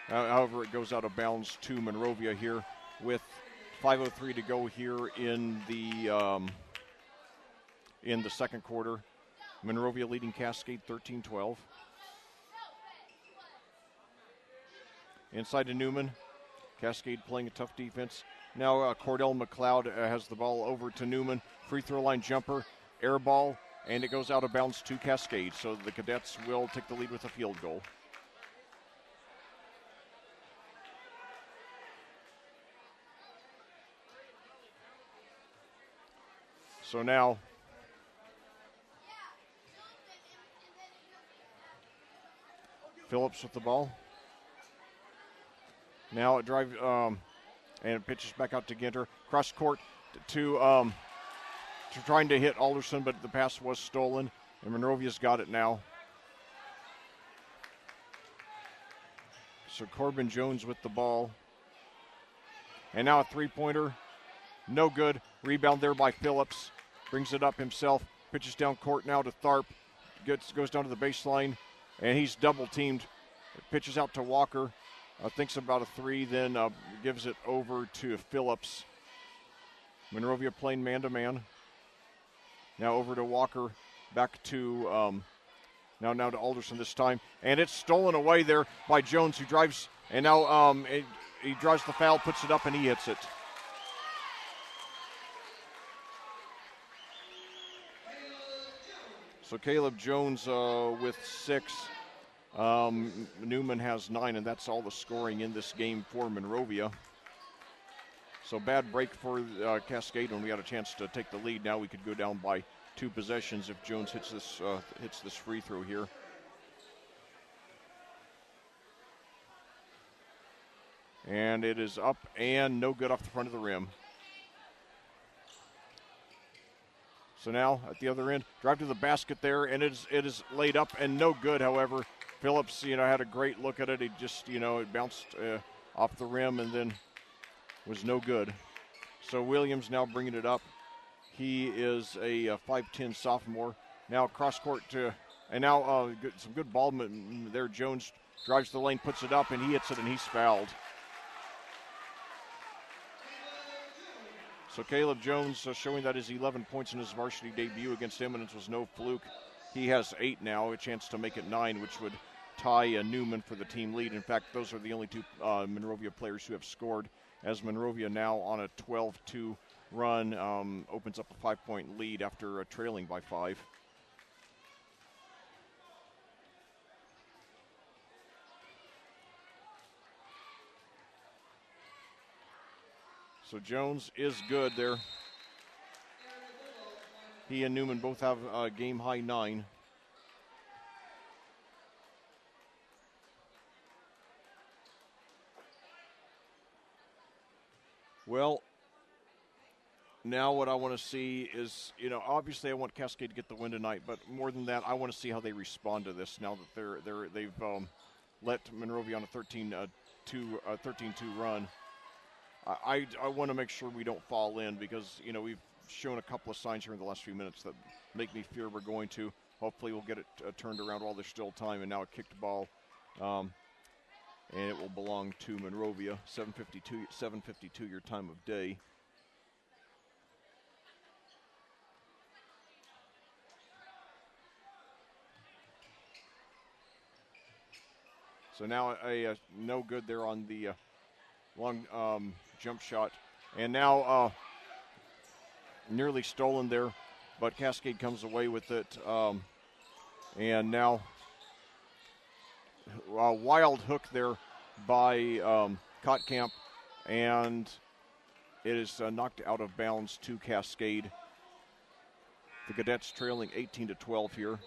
however, it goes out of bounds to Monrovia here with 5:03 to go here in the second quarter. Monrovia leading Cascade 13-12. Inside to Newman. Cascade playing a tough defense. Now Cordell McLeod has the ball over to Newman. Free throw line jumper, air ball, and it goes out of bounds to Cascade. So the Cadets will take the lead with a field goal. So now Phillips with the ball. Now it drives and it pitches back out to Ginter. Cross court to trying to hit Alderson, but the pass was stolen, and Monrovia's got it now. So Corbin Jones with the ball. And now a three-pointer. No good. Rebound there by Phillips. Brings it up himself. Pitches down court now to Tharp. Goes down to the baseline, and he's double-teamed. Pitches out to Walker. Thinks about a three, then gives it over to Phillips. Monrovia playing man-to-man. Now over to Walker. Back to now to Alderson this time. And it's stolen away there by Jones, who drives. And now he drives the foul, puts it up, and he hits it. So Caleb Jones with 6. Newman has 9, and that's all the scoring in this game for Monrovia. So bad break for Cascade when we had a chance to take the lead. Now we could go down by 2 possessions if Jones hits this free throw here. And it is up and no good off the front of the rim. So now at the other end, drive to the basket there, and it is laid up and no good. However, Phillips, had a great look at it. He just, it bounced off the rim and then was no good. So Williams now bringing it up. He is a 5'10 sophomore. Now cross court and now some good ball movement there. Jones drives the lane, puts it up, and he hits it, and he's fouled. So Caleb Jones showing that his 11 points in his varsity debut against Eminence was no fluke. He has 8 now, a chance to make it 9, which would tie Newman for the team lead. In fact, those are the only 2 Monrovia players who have scored, as Monrovia now on a 12-2 run opens up a 5-point lead after trailing by 5. So Jones is good there. He and Newman both have a game-high 9. Well, now what I want to see is, obviously I want Cascade to get the win tonight, but more than that, I want to see how they respond to this now that they've let Monrovia on a 13-2 run. I want to make sure we don't fall in because, we've shown a couple of signs here in the last few minutes that make me fear we're going to. Hopefully we'll get it turned around while there's still time, and now a kicked ball, and it will belong to Monrovia. 7:52 your time of day. So now a no good there on the long jump shot. And now nearly stolen there, but Cascade comes away with it. And now a wild hook there by Kottkamp, and it is knocked out of bounds to Cascade. The Cadets trailing 18-12 here.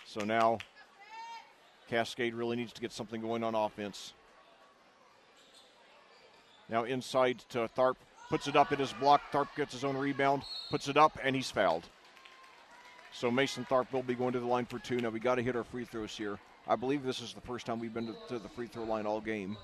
So now Cascade really needs to get something going on offense. Now inside to Tharp, puts it up, it is blocked. Tharp gets his own rebound, puts it up, and he's fouled. So Mason Tharp will be going to the line for 2. Now we got to hit our free throws here. I believe this is the first time we've been to the free throw line all game.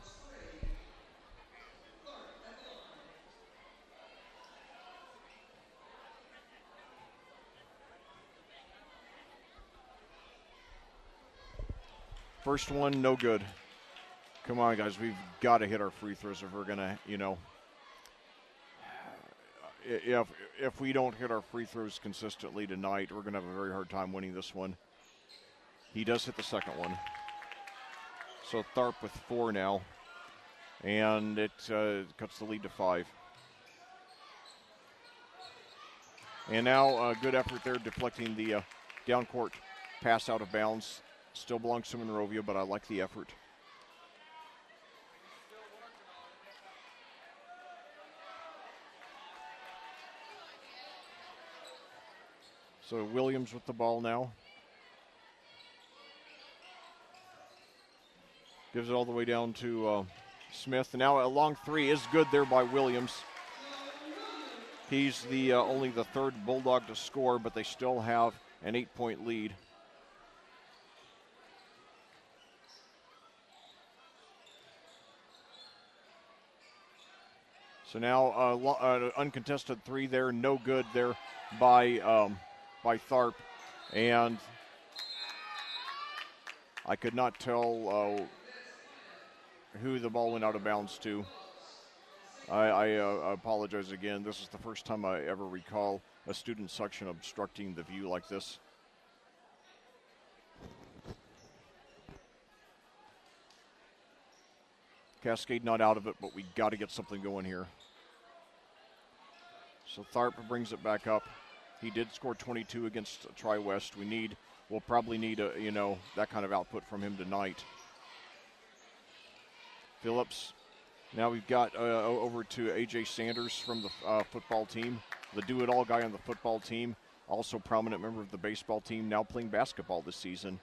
First one, no good. Come on, guys. We've got to hit our free throws if we're going to, if we don't hit our free throws consistently tonight, we're going to have a very hard time winning this one. He does hit the second one. So Tharp with 4 now, and it cuts the lead to 5. And now a good effort there deflecting the down court pass out of bounds. Still belongs to Monrovia, but I like the effort. So Williams with the ball now. Gives it all the way down to Smith. And now a long three is good there by Williams. He's the only the third Bulldog to score, but they still have an 8-point lead. So now uncontested three there, no good there by Tharp, and I could not tell who the ball went out of bounds to. I apologize again. This is the first time I ever recall a student section obstructing the view like this. Cascade not out of it, but we got to get something going here. So Tharp brings it back up. He did score 22 against Tri-West. We'll probably need that kind of output from him tonight. Phillips. Now we've got over to A.J. Sanders from the football team, the do-it-all guy on the football team, also prominent member of the baseball team, now playing basketball this season.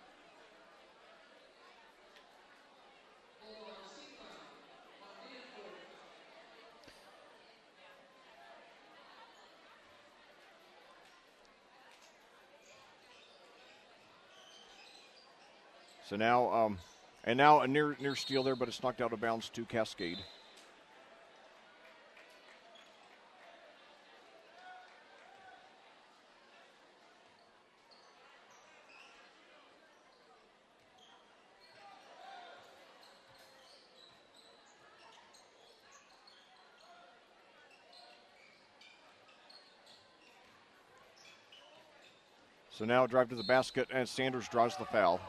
So now, now a near steal there, but it's knocked out of bounds to Cascade. So now drive to the basket, and Sanders draws the foul.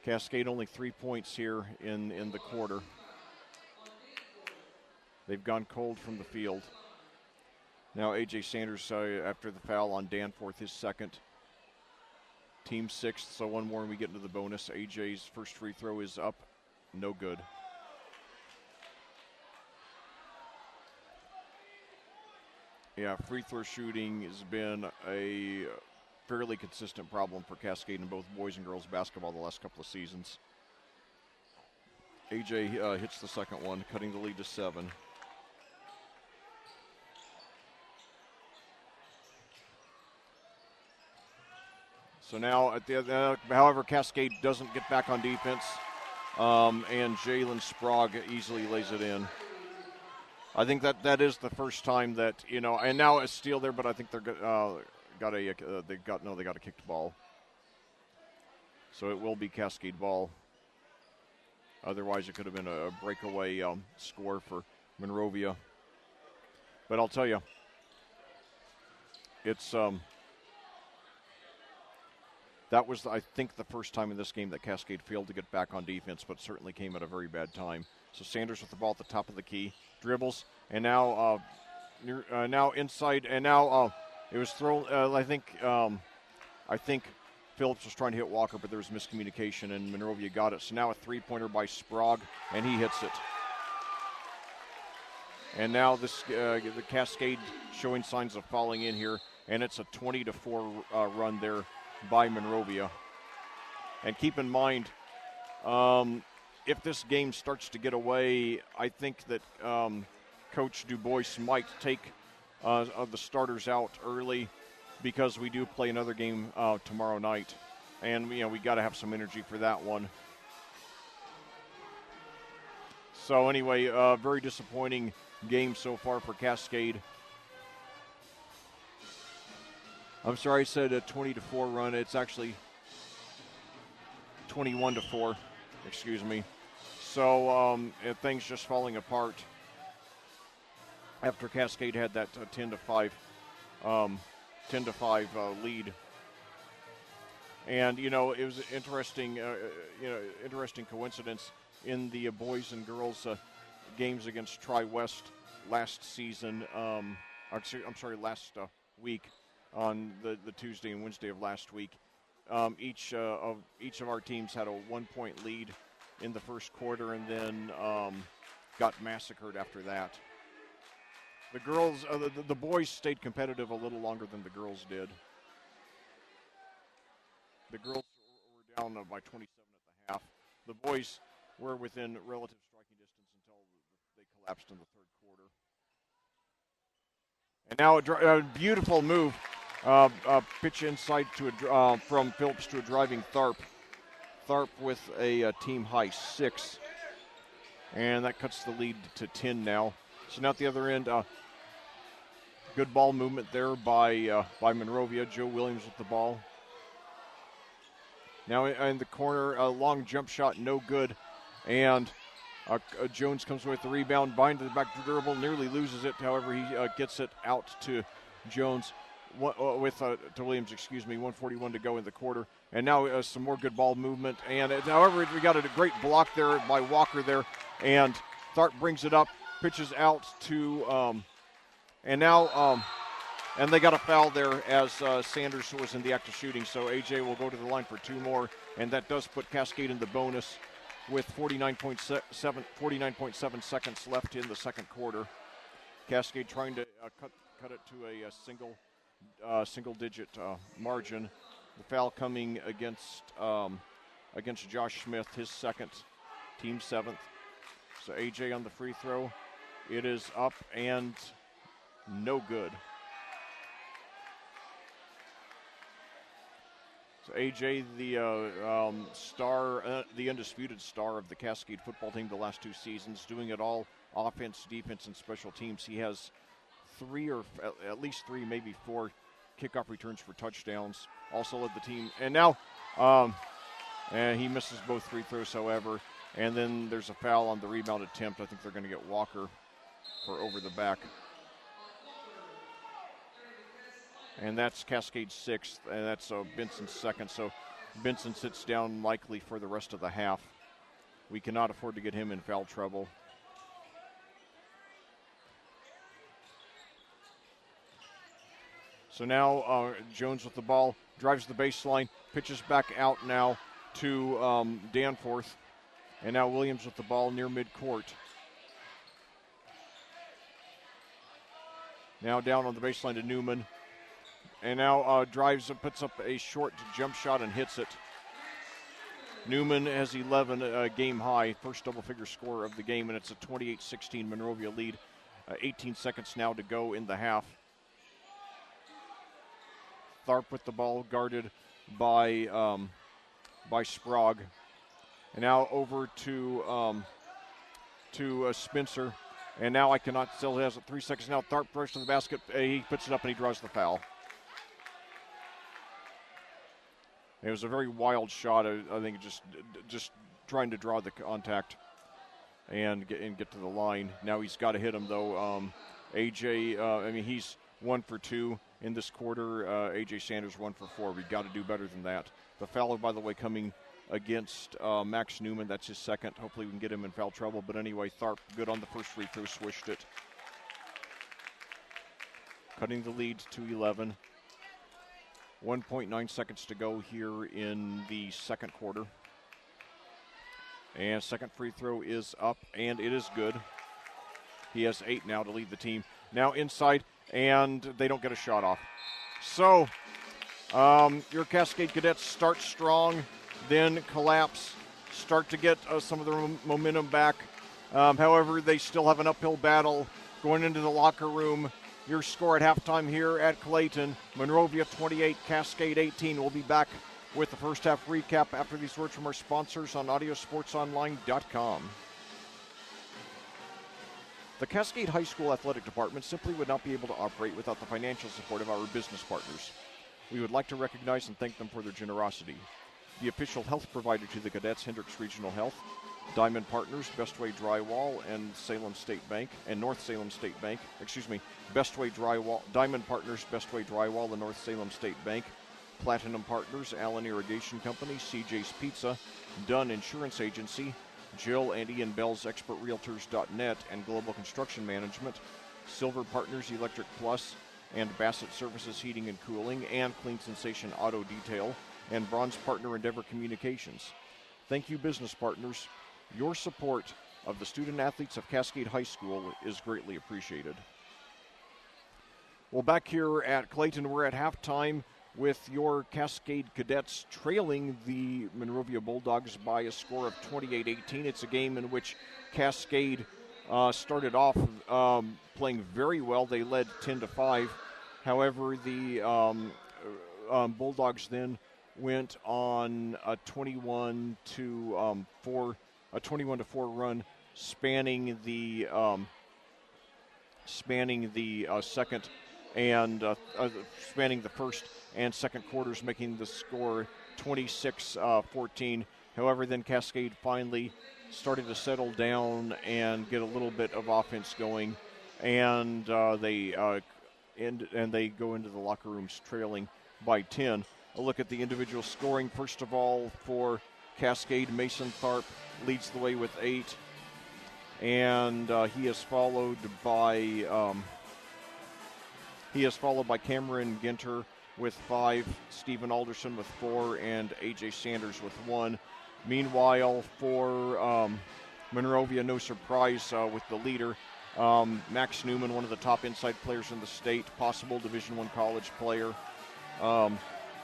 Cascade only 3 points here in the quarter. They've gone cold from the field. Now A.J. Sanders after the foul on Danforth, his second. Team sixth, so one more and we get into the bonus. A.J.'s first free throw is up, no good. Yeah, free throw shooting has been a fairly consistent problem for Cascade in both boys and girls basketball the last couple of seasons. AJ hits the second one, cutting the lead to 7. So now, however, Cascade doesn't get back on defense, and Jalen Sprague easily lays it in. I think that is the first time that, and now a steal there, but I think they got a kicked ball. So it will be Cascade ball. Otherwise, it could have been a breakaway score for Monrovia. But I'll tell you, it's that was, I think, the first time in this game that Cascade failed to get back on defense, but certainly came at a very bad time. So Sanders with the ball at the top of the key, dribbles, and now now inside, and now it was thrown. I think Phillips was trying to hit Walker, but there was miscommunication, and Monrovia got it. So now a three-pointer by Sprague, and he hits it. And now the Cascade showing signs of falling in here, and it's a 20-4 run there by Monrovia. And keep in mind, if this game starts to get away, I think that Coach Du Bois might take the starters out early, because we do play another game tomorrow night, and we got to have some energy for that one. So anyway, very disappointing game so far for Cascade. I'm sorry, I said a 20-4 run. It's actually 21-4. Excuse me. So things just falling apart after Cascade had that 10-5 lead. And it was an interesting coincidence in the boys and girls games against Tri-West last season. Last week, on the Tuesday and Wednesday of last week. Each of our teams had a 1-point lead in the first quarter, and then got massacred after that. The girls, the boys stayed competitive a little longer than the girls did. The girls were down by 27 at the half. The boys were within relative striking distance until they collapsed in the third quarter. And now a beautiful move, pitch inside to from Phillips to a driving Tharp. Tharp with a team high 6, and that cuts the lead to 10 now. So now at the other end, good ball movement there by Monrovia. Joe Williams with the ball. Now in the corner, a long jump shot, no good, and Jones comes with the rebound, bind to the back dribble, nearly loses it. However, he gets it out to Jones. To Williams, 1:41 to go in the quarter. And now some more good ball movement. And however, we got a great block there by Walker there. And Tharp brings it up, pitches out to, and they got a foul there as Sanders was in the act of shooting. So AJ will go to the line for 2 more. And that does put Cascade in the bonus with 49.7 seconds left in the second quarter. Cascade trying to cut it to a single-digit margin. The foul coming against Josh Smith, his second, team 7th. So AJ on the free throw. It is up and no good. So AJ, the star, the undisputed star of the Cascade football team the last 2 seasons, doing it all, offense, defense, and special teams. He has 3 or at least 3, maybe 4 kickoff returns for touchdowns. Also led the team. And now and he misses both free throws, however. And then there's a foul on the rebound attempt. I think they're going to get Walker for over the back. And that's Cascade's 6th, and that's Benson's 2nd. So Benson sits down likely for the rest of the half. We cannot afford to get him in foul trouble. So now Jones with the ball, drives the baseline, pitches back out now to Danforth. And now Williams with the ball near midcourt. Now down on the baseline to Newman. And now drives and puts up a short jump shot and hits it. Newman has 11, game high, first double-figure scorer of the game, and it's a 28-16 Monrovia lead. 18 seconds now to go in the half. Tharp with the ball, guarded by Sprague. And now over to Spencer. And now I cannot, still has it 3 seconds now. Tharp throws to the basket. He puts it up and he draws the foul. It was a very wild shot. I think just trying to draw the contact and get to the line. Now he's got to hit him though. AJ, he's 1 for 2 in this quarter. AJ Sanders 1 for 4. We've got to do better than that. The foul, by the way, coming against Max Newman. That's his 2nd. Hopefully we can get him in foul trouble. But anyway, Tharp good on the first free throw, swished it. Cutting the lead to 11. 1.9 seconds to go here in the second quarter. And second free throw is up, and it is good. He has 8 now to lead the team. Now inside, and they don't get a shot off. So your Cascade Cadets start strong, then collapse, start to get some of their momentum back. However, they still have an uphill battle going into the locker room. Your score at halftime here at Clayton, Monrovia 28, Cascade 18. We'll be back with the first half recap after these words from our sponsors on audiosportsonline.com. The Cascade High School Athletic Department simply would not be able to operate without the financial support of our business partners. We would like to recognize and thank them for their generosity. The official health provider to the cadets, Hendricks Regional Health, Diamond Partners, Bestway Drywall, and Salem State Bank, and North Salem State Bank, Bestway Drywall, Diamond Partners, Bestway Drywall, and North Salem State Bank, Platinum Partners, Allen Irrigation Company, CJ's Pizza, Dunn Insurance Agency, Jill and Ian Bell's ExpertRealtors.net, and Global Construction Management, Silver Partners Electric Plus, and Bassett Services Heating and Cooling, and Clean Sensation Auto Detail, and Bronze Partner Endeavor Communications. Thank you, business partners. Your support of the student athletes of Cascade High School is greatly appreciated. Well, back here at Clayton, we're at halftime with your Cascade Cadets trailing the Monrovia Bulldogs by a score of 28-18. It's a game in which Cascade started off playing very well. They led 10-5. However, the Bulldogs then went on a 21-4 run, spanning the second and spanning the first and second quarters, making the score 26-14. However, then Cascade finally started to settle down and get a little bit of offense going, and they go into the locker rooms trailing by 10. A look at the individual scoring. First of all, for Cascade, Mason Tharp leads the way with 8, and he is followed by Cameron Ginter with 5, Stephen Alderson with 4, and A.J. Sanders with 1. Meanwhile, for Monrovia, no surprise with the leader, Max Newman, one of the top inside players in the state, possible Division I college player.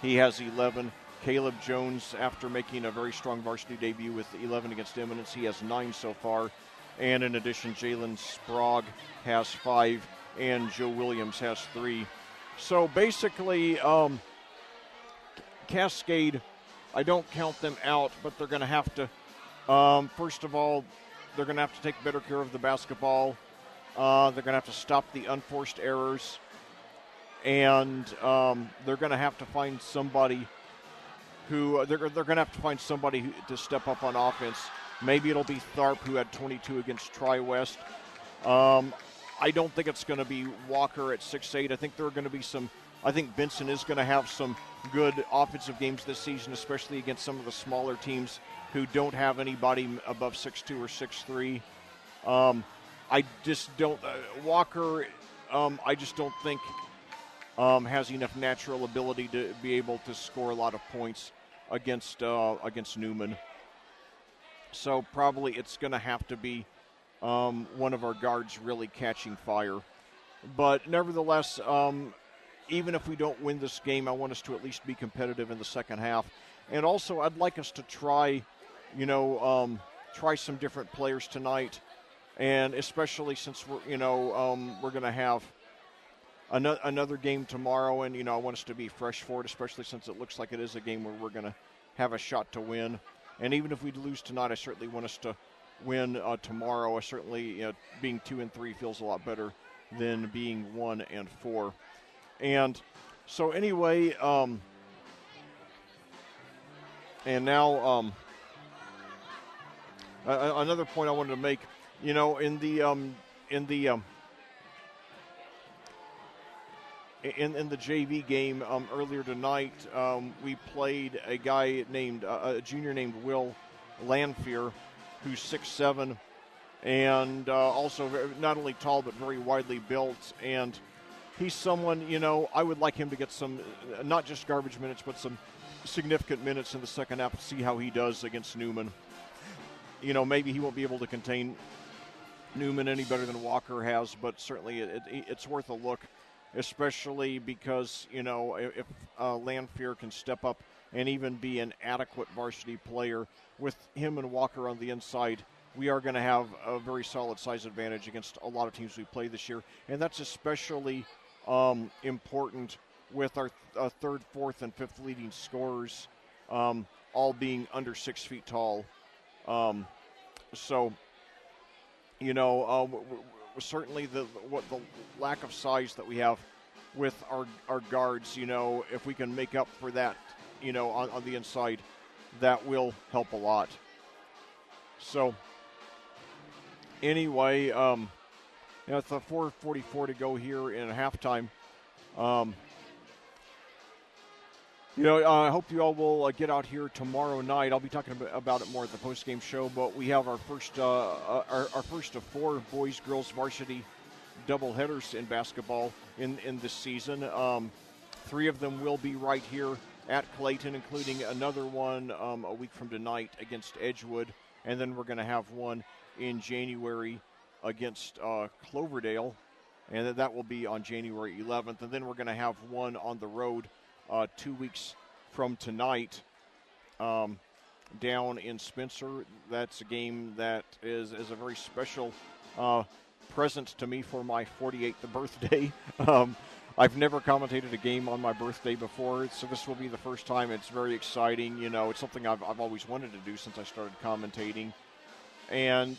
He has 11. Caleb Jones, after making a very strong varsity debut with 11 against Eminence, he has 9 so far. And in addition, Jalen Sprague has 5, and Joe Williams has 3. So basically, Cascade, I don't count them out, but they're going to have to, first of all, they're going to have to take better care of the basketball. They're going to have to stop the unforced errors. And they're going to have to find somebody to step up on offense. Maybe it'll be Tharp, who had 22 against Tri-West. I don't think it's going to be Walker at 6'8". I think there are going to be I think Benson is going to have some good offensive games this season, especially against some of the smaller teams who don't have anybody above 6'2" or 6'3". I just don't Walker. I just don't think has enough natural ability to be able to score a lot of points against Newman. So probably it's going to have to be one of our guards really catching fire. But nevertheless, even if we don't win this game, I want us to at least be competitive in the second half. And also, I'd like us to try some different players tonight, and especially since we're going to have another game tomorrow, and I want us to be fresh for it, especially since it looks like it is a game where we're going to have a shot to win. And even if we lose tonight, I certainly want us to win tomorrow. I certainly, being 2-3 feels a lot better than being 1-4. And so anyway, and now another point I wanted to make, in the JV game earlier tonight, we played a guy named a junior named Will Lanphier, who's 6'7", and also not only tall but very widely built. And he's someone, I would like him to get some, not just garbage minutes, but some significant minutes in the second half to see how he does against Newman. Maybe he won't be able to contain Newman any better than Walker has, but certainly it's worth a look, especially because, if Lanphier can step up and even be an adequate varsity player with him and Walker on the inside, we are going to have a very solid size advantage against a lot of teams we play this year. And that's especially important with our third, fourth, and fifth leading scorers all being under 6 feet tall. Certainly the lack of size that we have with our guards, if we can make up for that, on the inside, that will help a lot. So anyway, it's a 4:44 to go here in halftime. I hope you all will get out here tomorrow night. I'll be talking about it more at the post-game show, but we have our first of 4 boys-girls varsity doubleheaders in basketball in this season. 3 of them will be right here at Clayton, including another one a week from tonight against Edgewood, and then we're going to have one in January against Cloverdale. and that will be on January 11th. And then we're going to have one on the road 2 weeks from tonight down in Spencer. That's a game that is a very special present to me for my 48th birthday. I've never commentated a game on my birthday before, so this will be the first time. It's very exciting. You know, it's something I've always wanted to do since I started commentating. And,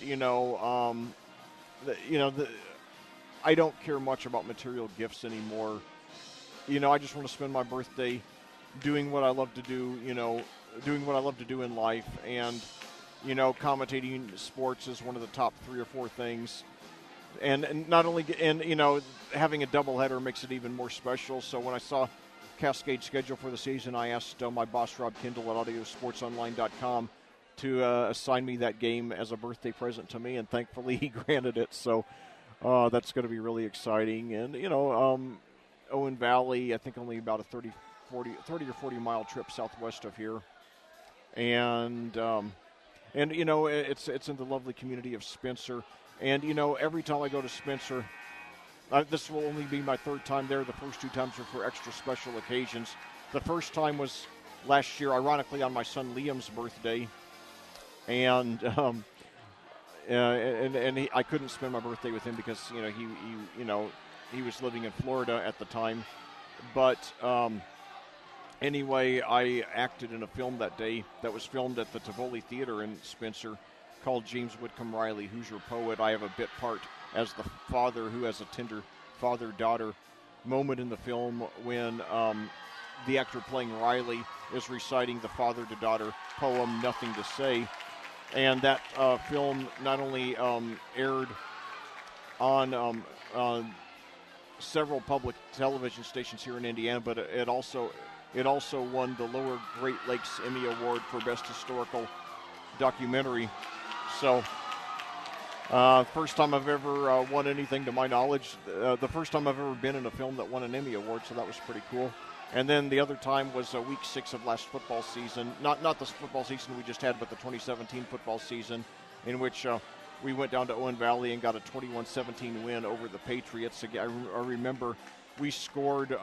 I don't care much about material gifts anymore. You know, I just want to spend my birthday doing what I love to do, doing what I love to do in life. And, commentating sports is one of the top 3 or 4 things. And not only, having a doubleheader makes it even more special. So when I saw Cascade's schedule for the season, I asked my boss, Rob Kindle at AudioSportsOnline.com, to assign me that game as a birthday present to me, and thankfully he granted it. So that's going to be really exciting. And, Owen Valley, I think only about a 30 or 40 mile trip southwest of here. And it's in the lovely community of Spencer. And, every time I go to Spencer, this will only be my 3rd time there. The first 2 times were for extra special occasions. The first time was last year, ironically, on my son Liam's birthday. And I couldn't spend my birthday with him because, he was living in Florida at the time. But anyway, I acted in a film that day that was filmed at the Tivoli Theater in Spencer, called James Whitcomb Riley, Hoosier Poet. I have a bit part as the father who has a tender father-daughter moment in the film when the actor playing Riley is reciting the father-to-daughter poem, Nothing to Say. And that film not only aired on several public television stations here in Indiana, but it also won the Lower Great Lakes Emmy Award for Best Historical Documentary. So, first time I've ever won anything to my knowledge. The first time I've ever been in a film that won an Emmy Award, so that was pretty cool. And then the other time was week 6 of last football season. Not the football season we just had, but the 2017 football season, in which we went down to Owen Valley and got a 21-17 win over the Patriots. I remember we scored,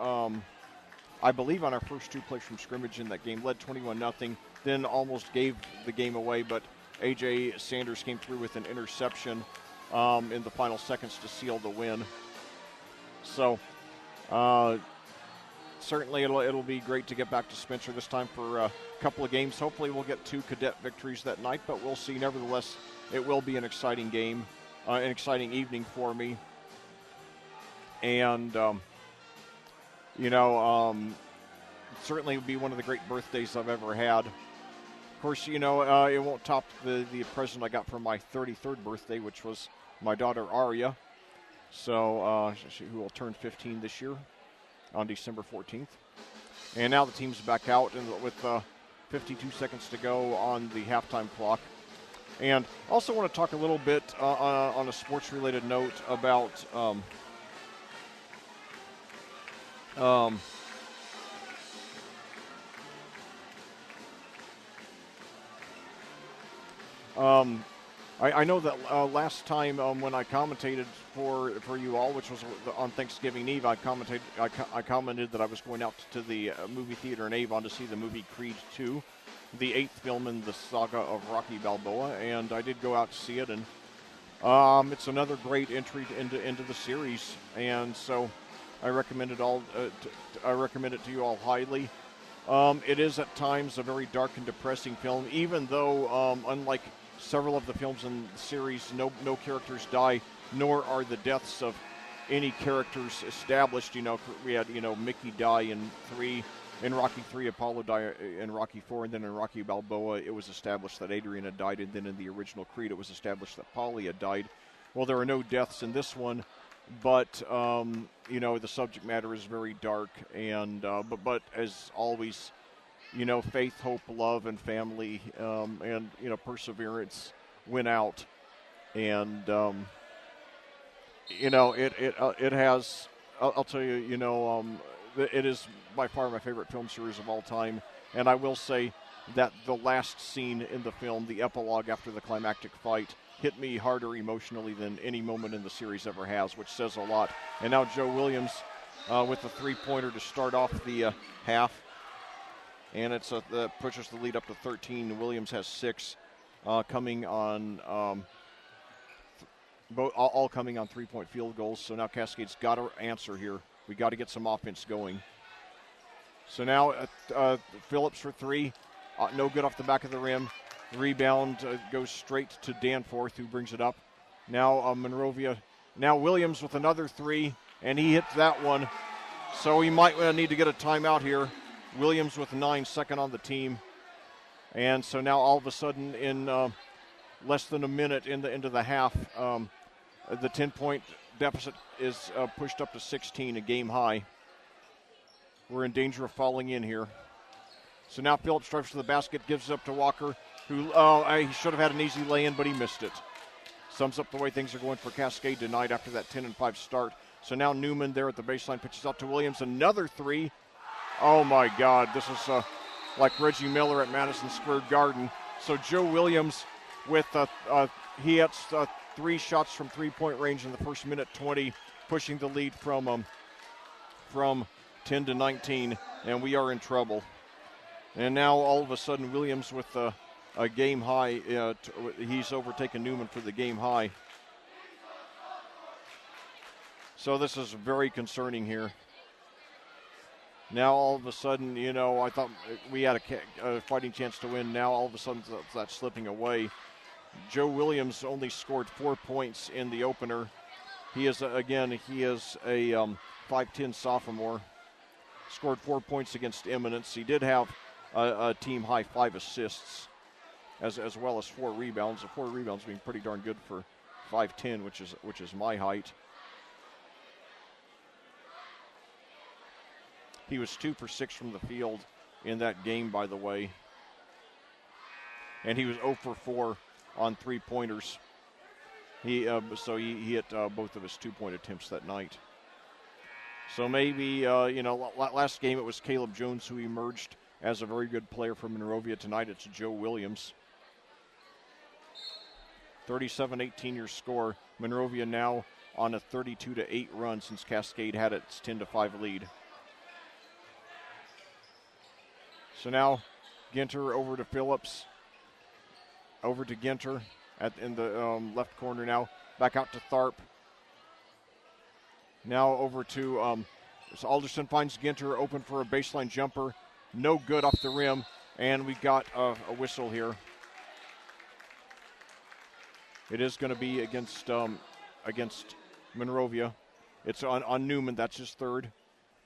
I believe, on our first 2 plays from scrimmage in that game, led 21-0, then almost gave the game away, but A.J. Sanders came through with an interception in the final seconds to seal the win. So, certainly it'll be great to get back to Spencer this time for a couple of games. Hopefully we'll get 2 cadet victories that night, but we'll see. Nevertheless, it will be an exciting game, an exciting evening for me. And, certainly will be one of the great birthdays I've ever had. Of course, it won't top the present I got for my 33rd birthday, which was my daughter Aria, who will turn 15 this year on December 14th. And now the team's back out with 52 seconds to go on the halftime clock. And also want to talk a little bit on a sports-related note about I know that last time when I commentated for you all, which was on Thanksgiving Eve, I commented that I was going out to the movie theater in Avon to see the movie Creed 2, the 8th film in the saga of Rocky Balboa, and I did go out to see it, and it's another great entry into the series, and so I recommend it to you all highly. It is at times a very dark and depressing film, even though unlike several of the films in the series, no characters die, nor are the deaths of any characters established. We had Mickey die in 3, in Rocky 3, Apollo die in Rocky 4, and then in Rocky Balboa it was established that Adrian had died, and then in the original Creed it was established that Paulie had died. Well, there are no deaths in this one, but the subject matter is very dark, and but as always, faith, hope, love, and family, and perseverance win out, and it has. I'll tell you, it is by far my favorite film series of all time, and I will say that the last scene in the film, the epilogue after the climactic fight, hit me harder emotionally than any moment in the series ever has, which says a lot. And now Joe Williams with a three-pointer to start off the half. And that pushes the lead up to 13. Williams has 6 coming on, all coming on three-point field goals. So now Cascade's got to answer here. We got to get some offense going. So now Phillips for 3. No good off the back of the rim. The rebound goes straight to Danforth, who brings it up. Now Monrovia. Now Williams with another 3, and he hits that one. So he might need to get a timeout here. Williams with 9, second on the team. And so now all of a sudden in less than a minute into the half, the 10-point deficit is pushed up to 16, a game high. We're in danger of falling in here. So now Phillips drives to the basket, gives it up to Walker, who he should have had an easy lay-in, but he missed it. Sums up the way things are going for Cascade tonight after that 10-5 start. So now Newman there at the baseline pitches out to Williams. Another 3. Oh, my God. This is like Reggie Miller at Madison Square Garden. So Joe Williams with he hits 3 shots from three-point range in the first minute 20, pushing the lead from 10 to 19, and we are in trouble. And now all of a sudden Williams with a game high. He's overtaken Newman for the game high. So this is very concerning here. Now all of a sudden, I thought we had a fighting chance to win. Now all of a sudden that's slipping away. Joe Williams only scored 4 points in the opener. He is a 5'10" sophomore. Scored 4 points against Eminence. He did have a team high 5 assists, as well as 4 rebounds. 4 rebounds being pretty darn good for 5'10", which is my height. He was 2 for 6 from the field in that game, by the way. And he was 0 for 4 on 3-pointers. He hit both of his 2-point attempts that night. So maybe, last game it was Caleb Jones who emerged as a very good player for Monrovia. Tonight it's Joe Williams. 37-18 your score. Monrovia now on a 32-8 run since Cascade had its 10-5 lead. So now Ginter over to Phillips. Over to Ginter in the left corner now. Back out to Tharp. Now over to Alderson finds Ginter open for a baseline jumper. No good off the rim, and we got a whistle here. It is going to be against Monrovia. It's on Newman. That's his 3rd.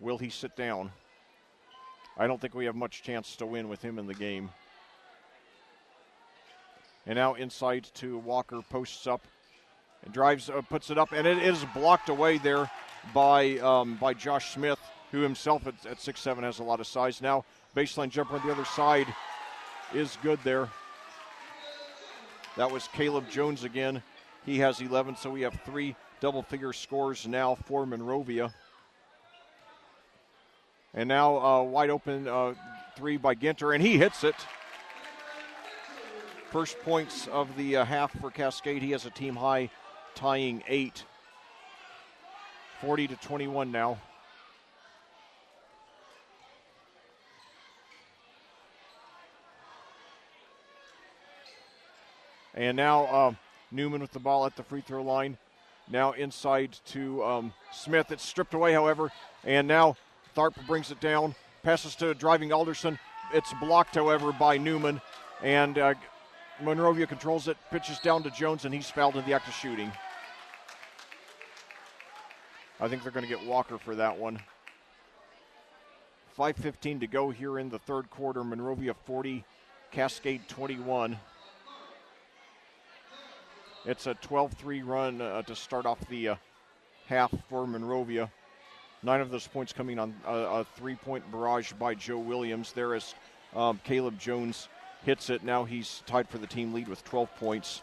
Will he sit down? I don't think we have much chance to win with him in the game. And now inside to Walker, posts up, and drives, puts it up, and it is blocked away there by Josh Smith, who himself at 6'7" has a lot of size. Now baseline jumper on the other side is good there. That was Caleb Jones again. He has 11, so we have 3 double-figure scores now for Monrovia. And now wide open 3 by Ginter, and he hits it. First points of the half for Cascade. He has a team high, tying 8. 40-21 now. And now Newman with the ball at the free throw line. Now inside to Smith. It's stripped away, however. And now Tharp brings it down. Passes to driving Alderson. It's blocked, however, by Newman. And Monrovia controls it. Pitches down to Jones, and he's fouled in the act of shooting. I think they're going to get Walker for that one. 5:15 to go here in the third quarter. Monrovia 40, Cascade 21. It's a 12-3 run to start off the half for Monrovia. 9 of those points coming on a 3-point barrage by Joe Williams. There is Caleb Jones hits it. Now he's tied for the team lead with 12 points.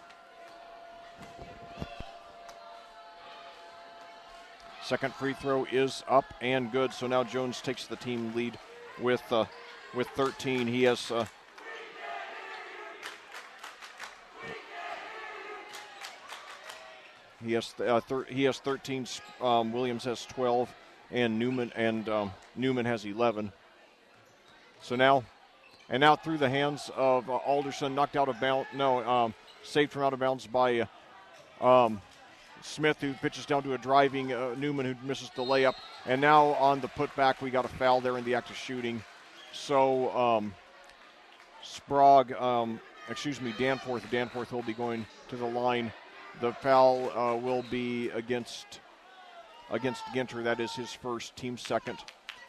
Second free throw is up and good. So now Jones takes the team lead with 13. He has He has 13. Williams has 12, and Newman has 11. So now through the hands of Alderson, knocked out of bounds. No, saved from out of bounds by Smith, who pitches down to a driving Newman, who misses the layup. And now on the putback, we got a foul there in the act of shooting. So Danforth will be going to the line. The foul will be against Ginter. That is his first, team second.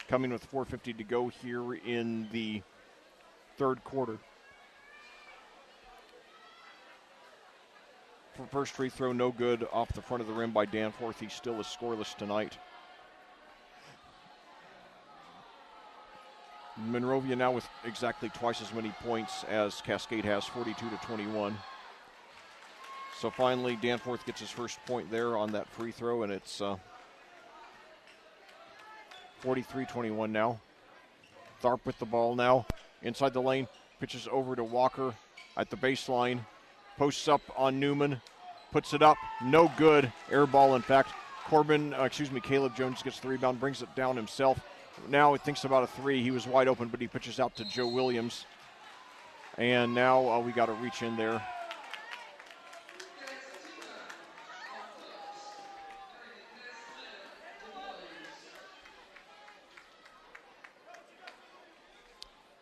Coming with 4:50 to go here in the third quarter. First free throw, no good, off the front of the rim by Danforth. He still is scoreless tonight. Monrovia now with exactly twice as many points as Cascade has, 42-21. So finally, Danforth gets his first point there on that free throw, and it's 43-21 now. Tharp with the ball now. Inside the lane, pitches over to Walker at the baseline. Posts up on Newman, puts it up, no good. Air ball, in fact. Caleb Jones gets the rebound, brings it down himself. Now he thinks about a three. He was wide open, but he pitches out to Joe Williams. And now we got to reach in there.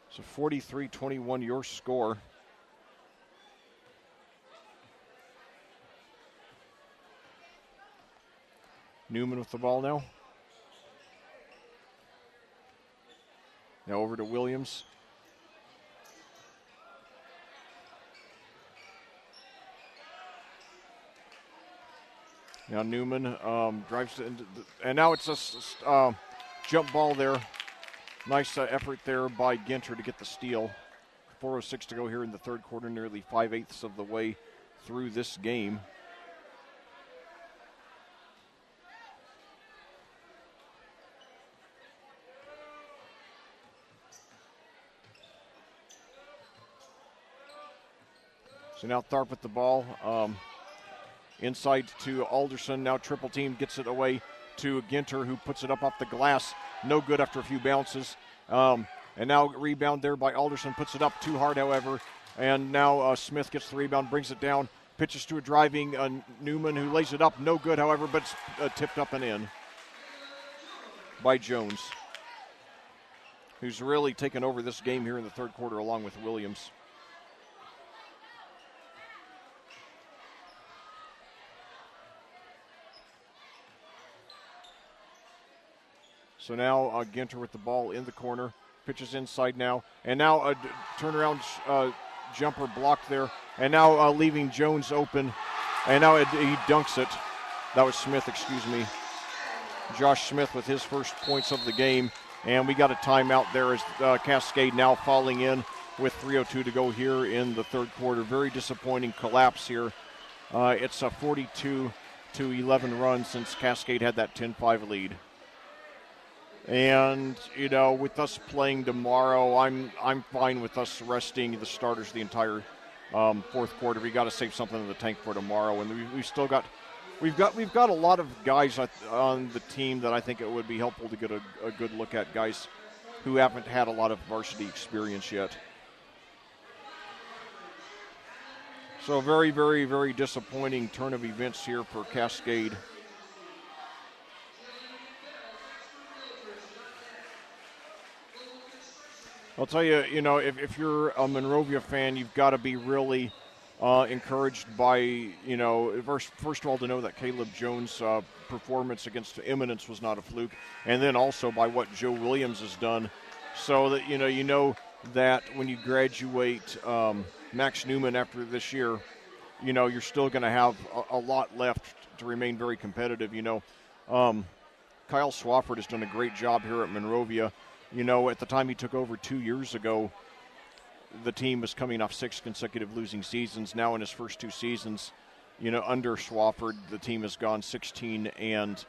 So 43-21 your score. Newman with the ball now. Now over to Williams. Now Newman drives it into and now it's a jump ball there. Nice effort there by Ginter to get the steal. 4:06 to go here in the third quarter, nearly 5/8 of the way through this game. So now Tharp with the ball. Inside to Alderson. Now triple team, gets it away to Ginter, who puts it up off the glass. No good after a few bounces. And now rebound there by Alderson. Puts it up too hard, however. And now Smith gets the rebound, brings it down. Pitches to a driving Newman, who lays it up. No good, however, but it's tipped up and in by Jones, who's really taken over this game here in the third quarter along with Williams. So now Ginter with the ball in the corner, pitches inside now, and now a turnaround jumper blocked there, and now leaving Jones open, and now he dunks it. That was Smith, Josh Smith with his first points of the game, and we got a timeout there as Cascade now falling in with 3:02 to go here in the third quarter. Very disappointing collapse here. It's a 42-11 run since Cascade had that 10-5 lead. And, with us playing tomorrow, I'm fine with us resting the starters the entire fourth quarter. We got to save something in the tank for tomorrow, and we've got a lot of guys on the team that I think it would be helpful to get a good look at, guys who haven't had a lot of varsity experience yet. So very, very, very disappointing turn of events here for Cascade. I'll tell you, if you're a Monrovia fan, you've got to be really encouraged by, first of all, to know that Caleb Jones' performance against Eminence was not a fluke, and then also by what Joe Williams has done, so that, you know that when you graduate Max Newman after this year, you're still going to have a lot left to remain very competitive. Kyle Swafford has done a great job here at Monrovia. At the time he took over 2 years ago, the team was coming off 6 consecutive losing seasons. Now in his first 2 seasons, under Swafford, the team has gone 16-10 and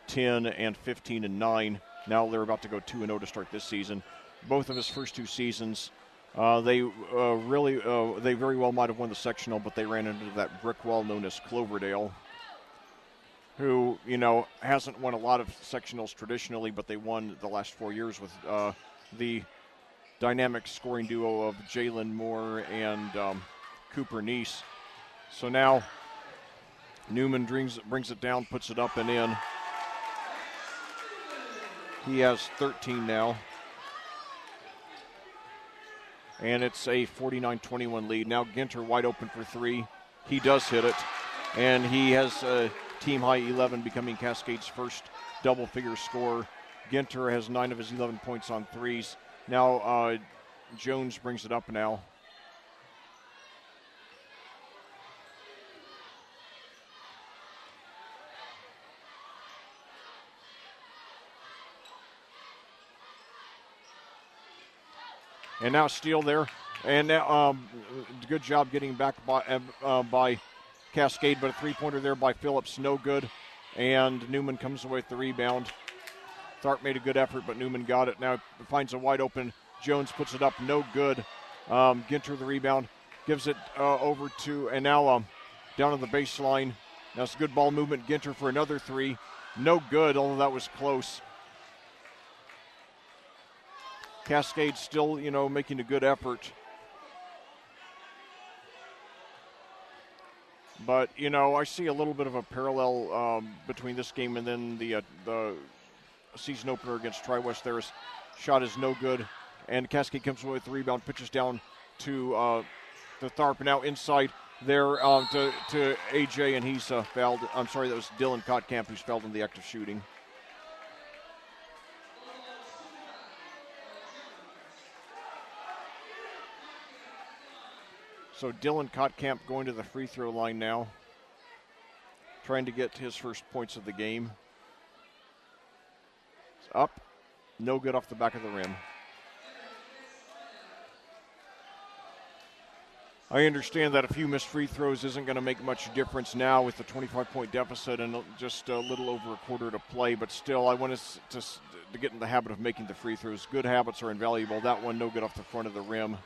15-9. Now they're about to go 2-0 to start this season. Both of his first 2 seasons, they very well might have won the sectional, but they ran into that brick wall known as Cloverdale. who, hasn't won a lot of sectionals traditionally, but they won the last 4 years with the dynamic scoring duo of Jalen Moore and Cooper Neese. So now Newman brings it down, puts it up and in. He has 13 now. And it's a 49-21 lead. Now Ginter wide open for three. He does hit it. And he has a team-high 11, becoming Cascade's first double-figure scorer. Ginter has 9 of his 11 points on threes. Now Jones brings it up now. And now steal there. And now good job getting back by Cascade, but a three-pointer there by Phillips, no good. And Newman comes away with the rebound. Tharp made a good effort, but Newman got it. Now finds a wide open. Jones puts it up, no good. Ginter the rebound, gives it over to, and now down on the baseline. Now it's a good ball movement. Ginter for another three, no good, although that was close. Cascade still, making a good effort. But, I see a little bit of a parallel between this game and then the season opener against Tri-West. Their shot is no good. And Cascade comes away with the rebound, pitches down to Tharp. Now inside there to AJ, and he's fouled. I'm sorry, that was Dylan Kotkamp who's fouled in the act of shooting. So Dylan Kotkamp going to the free throw line now, trying to get his first points of the game. It's up, no good off the back of the rim. I understand that a few missed free throws isn't going to make much difference now with the 25-point deficit and just a little over a quarter to play, but still I want us to get in the habit of making the free throws. Good habits are invaluable. That one no good off the front of the rim.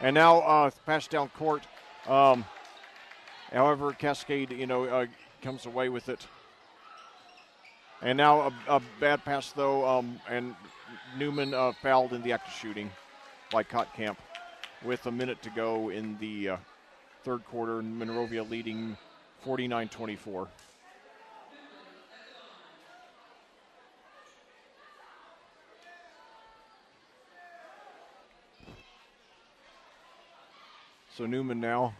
And now pass down court. However, Cascade, comes away with it. And now a bad pass, though, and Newman fouled in the act of shooting by Kotkamp with a minute to go in the third quarter. Monrovia leading 49-24. So Newman now.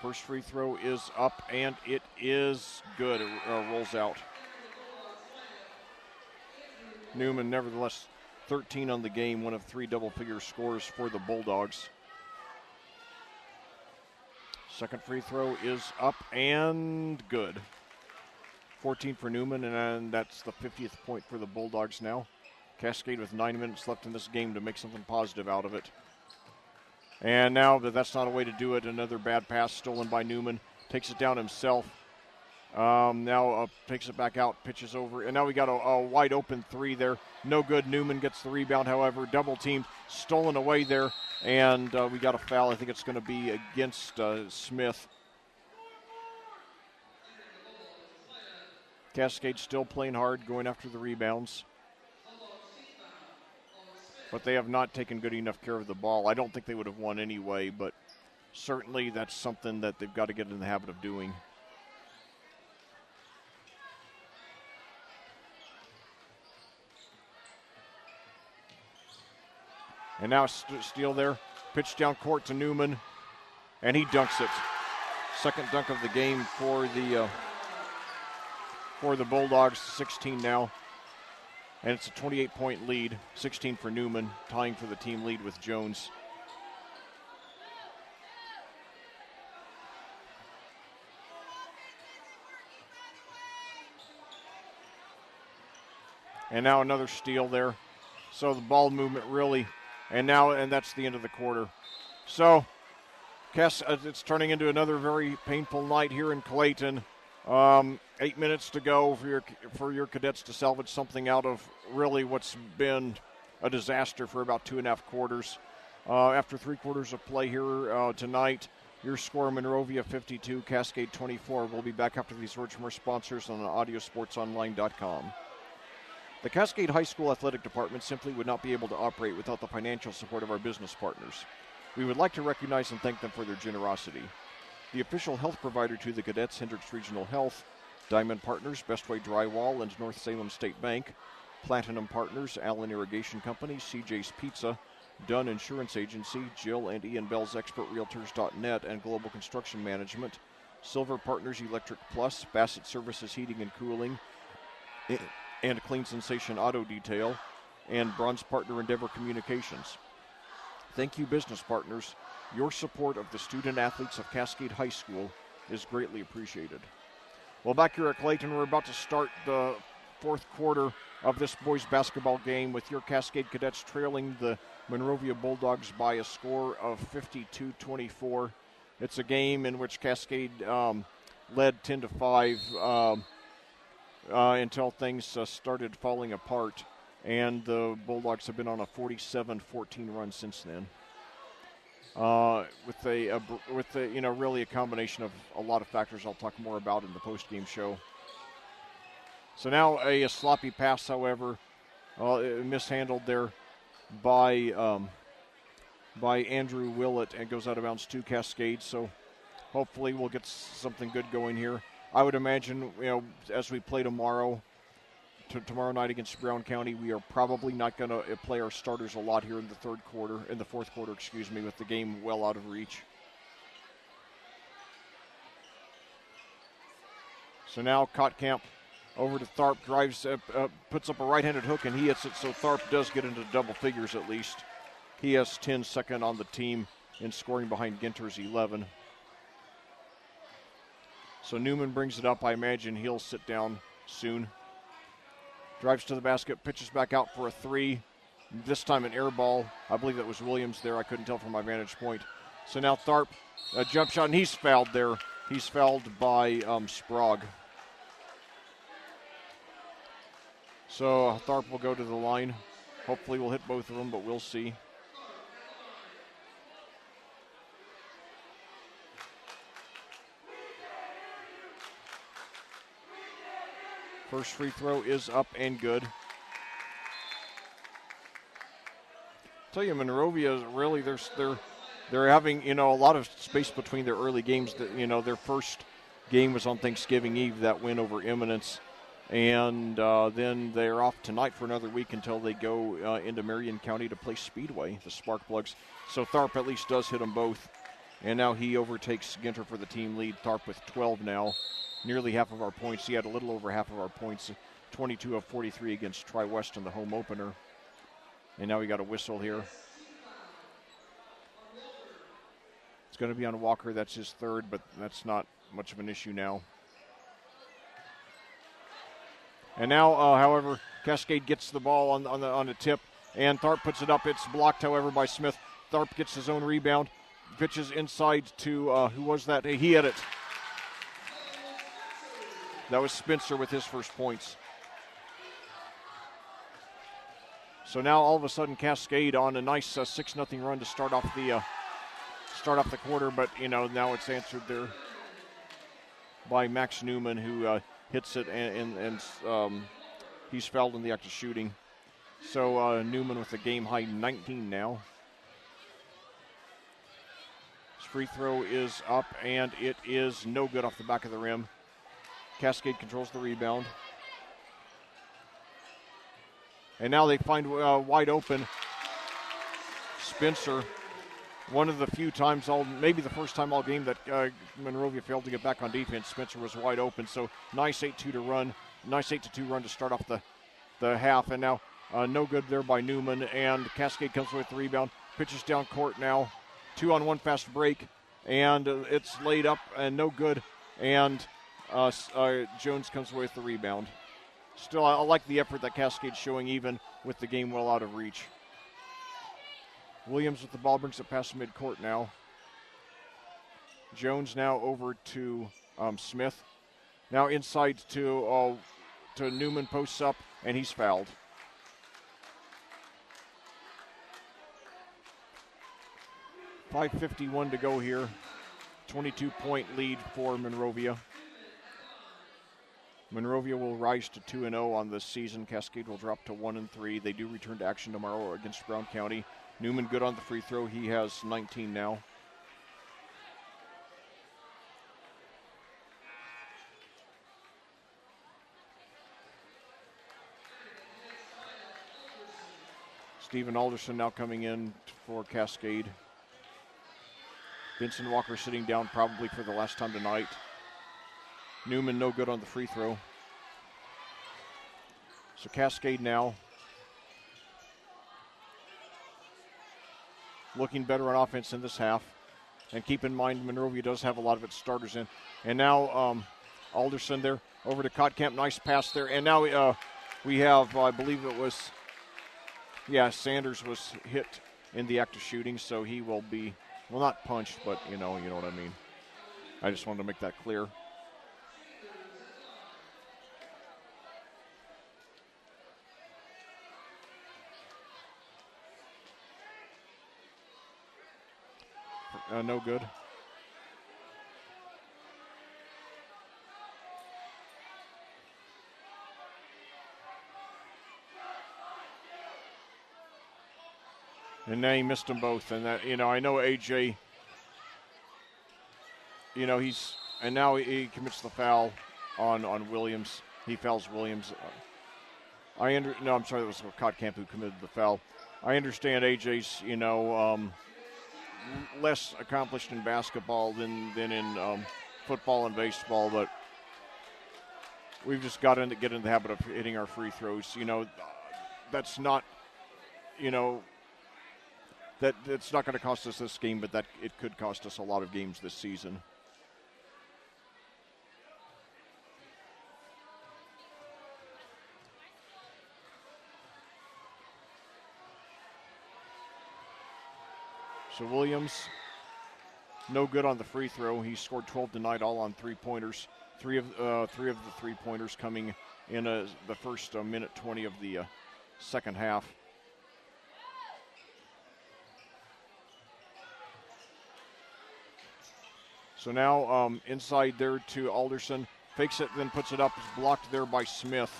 First free throw is up, and it is good. It rolls out. Newman, nevertheless, 13 on the game, one of 3 double-figure scores for the Bulldogs. Second free throw is up and good. 14 for Newman, and that's the 50th point for the Bulldogs now. Cascade with 9 minutes left in this game to make something positive out of it. And now, but that's not a way to do it. Another bad pass stolen by Newman. Takes it down himself. Now takes it back out, pitches over. And now we got a wide open three there. No good. Newman gets the rebound, however. Double teamed, stolen away there. And we got a foul. I think it's going to be against Smith. Cascade still playing hard, going after the rebounds. But they have not taken good enough care of the ball. I don't think they would have won anyway, but certainly that's something that they've got to get in the habit of doing. And now steal there. Pitch down court to Newman, and he dunks it. Second dunk of the game for the Bulldogs, 16 now. And it's a 28-point lead, 16 for Newman, tying for the team lead with Jones. And now another steal there. So the ball movement really, and that's the end of the quarter. So it's turning into another very painful night here in Clayton. 8 minutes to go for your cadets to salvage something out of really what's been a disaster for about 2.5 quarters. After 3 quarters of play here tonight, Your score, Monrovia 52, Cascade 24. We'll be back after these words from our sponsors on audiosportsonline.com. The Cascade High School Athletic Department simply would not be able to operate without the financial support of our business partners. We would like to recognize and thank them for their generosity. The official health provider to the cadets, Hendricks Regional Health, Diamond Partners, Bestway Drywall, and North Salem State Bank, Platinum Partners, Allen Irrigation Company, CJ's Pizza, Dunn Insurance Agency, Jill and Ian Bell's ExpertRealtors.net, and Global Construction Management, Silver Partners Electric Plus, Bassett Services Heating and Cooling, and Clean Sensation Auto Detail, and Bronze Partner Endeavor Communications. Thank you, business partners. Your support of the student athletes of Cascade High School is greatly appreciated. Well, back here at Clayton, we're about to start the fourth quarter of this boys basketball game with your Cascade Cadets trailing the Monrovia Bulldogs by a score of 52-24. It's a game in which Cascade led 10-5 until things started falling apart, and the Bulldogs have been on a 47-14 run since then. With really a combination of a lot of factors I'll talk more about in the post-game show. So now a sloppy pass, however, mishandled there by Andrew Willett, and goes out of bounds to Cascade. So hopefully we'll get something good going here. I would imagine, as we play tomorrow night against Brown County, we are probably not going to play our starters a lot here in the fourth quarter, with the game well out of reach. So now Kottkamp over to Tharp, drives, puts up a right-handed hook, and he hits it, so Tharp does get into double figures at least. He has 10 second on the team in scoring behind Ginter's 11. So Newman brings it up. I imagine he'll sit down soon. Drives to the basket, pitches back out for a three. This time an air ball. I believe that was Williams there. I couldn't tell from my vantage point. So now Tharp, a jump shot, and he's fouled there. He's fouled by Sprague. So Tharp will go to the line. Hopefully we'll hit both of them, but we'll see. First free throw is up and good. Tell you, Monrovia really they're having a lot of space between their early games. That their first game was on Thanksgiving Eve, that win over Eminence, and then they're off tonight for another week until they go into Marion County to play Speedway, the Sparkplugs. So Tharp at least does hit them both, and now he overtakes Ginter for the team lead. Tharp with 12 now. Nearly half of our points. He had a little over half of our points, 22 of 43 against Tri-West in the home opener. And now we got a whistle here. It's going to be on Walker. That's his third, but that's not much of an issue now. And now, however, Cascade gets the ball on the tip, and Tharp puts it up. It's blocked, however, by Smith. Tharp gets his own rebound, pitches inside to, who was that? He hit it. That was Spencer with his first points. So now all of a sudden Cascade on a nice 6-0 run to start off the quarter, but now it's answered there by Max Newman, who hits it, and he's fouled in the act of shooting. So Newman with a game high 19 now. His free throw is up, and it is no good off the back of the rim. Cascade controls the rebound. And now they find wide open Spencer. One of the few times, maybe the first time all game, that Monrovia failed to get back on defense. Spencer was wide open, so nice 8-2 run to start off the half. And now no good there by Newman, and Cascade comes with the rebound, pitches down court now. 2-on-1 fast break, and it's laid up and no good. And Jones comes away with the rebound. Still, I like the effort that Cascade's showing, even with the game well out of reach. Williams with the ball, brings it past midcourt now. Jones now over to Smith. Now inside to Newman, posts up, and he's fouled. .551 to go here. 22-point lead for Monrovia. Monrovia will rise to 2-0 on this season. Cascade will drop to 1-3. They do return to action tomorrow against Brown County. Newman good on the free throw. He has 19 now. Stephen Alderson now coming in for Cascade. Vincent Walker sitting down probably for the last time tonight. Newman no good on the free throw. So Cascade now looking better on offense in this half. And keep in mind, Monrovia does have a lot of its starters in. And now Alderson there over to Kottkamp. Nice pass there. And now we have, I believe it was, Sanders was hit in the act of shooting, so he will be, well, not punched, but you know what I mean. I just wanted to make that clear. No good. And now he missed them both. And that, I know AJ, and now he commits the foul on Williams. He fouls Williams. I'm sorry, it was Kottkamp who committed the foul. I understand AJ's, less accomplished in basketball than in football and baseball, but we've just got to get in the habit of hitting our free throws. That's not, that's not going to cost us this game, but that it could cost us a lot of games this season. So Williams, no good on the free throw. He scored 12 tonight, all on three-pointers. Three of the three-pointers coming in the first minute 20 of the second half. So now inside there to Alderson. Fakes it, then puts it up. It's blocked there by Smith.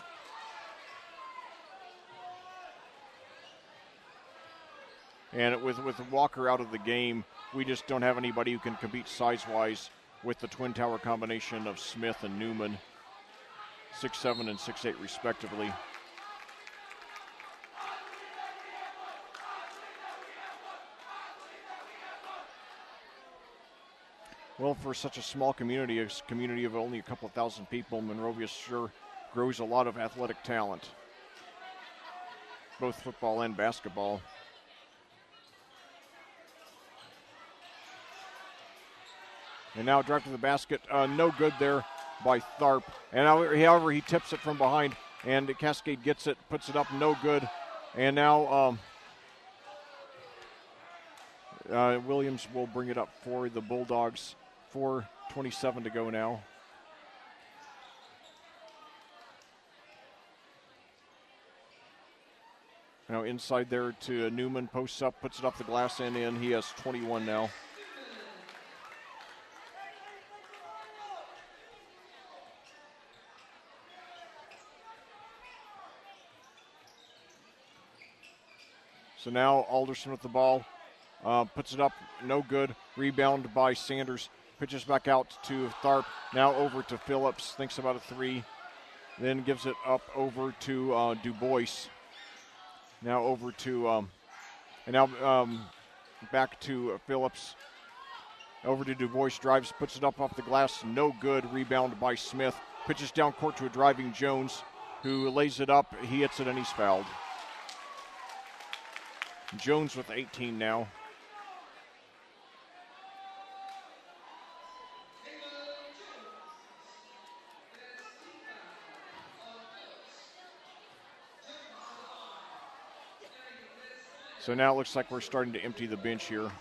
And with Walker out of the game, we just don't have anybody who can compete size-wise with the twin tower combination of Smith and Newman, 6'7" and 6'8" respectively. Well, for such a small community, a community of only a couple of thousand people, Monrovia sure grows a lot of athletic talent, both football and basketball. And now drive to the basket, no good there by Tharp. And now, however, he tips it from behind, and Cascade gets it, puts it up, no good. And now Williams will bring it up for the Bulldogs. 4:27 to go now. Now inside there to Newman, posts up, puts it off the glass and in. He has 21 now. So now Alderson with the ball, puts it up, no good. Rebound by Sanders, pitches back out to Tharp. Now over to Phillips, thinks about a three, then gives it up over to Du Bois. Now over to, back to Phillips. Over to Du Bois, drives, puts it up off the glass, no good. Rebound by Smith, pitches down court to a driving Jones, who lays it up. He hits it and he's fouled. Jones with 18 now. So now it looks like we're starting to empty the bench here.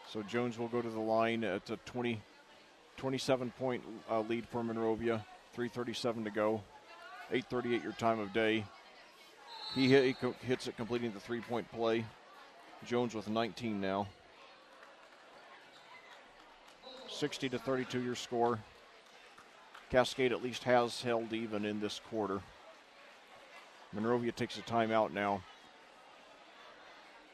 So Jones will go to the line at a 27-point lead for Monrovia. 3:37 to go. 8:38 your time of day. He hits it, completing the three-point play. Jones with 19 now. 60-32 your score. Cascade at least has held even in this quarter. Monrovia takes a timeout now.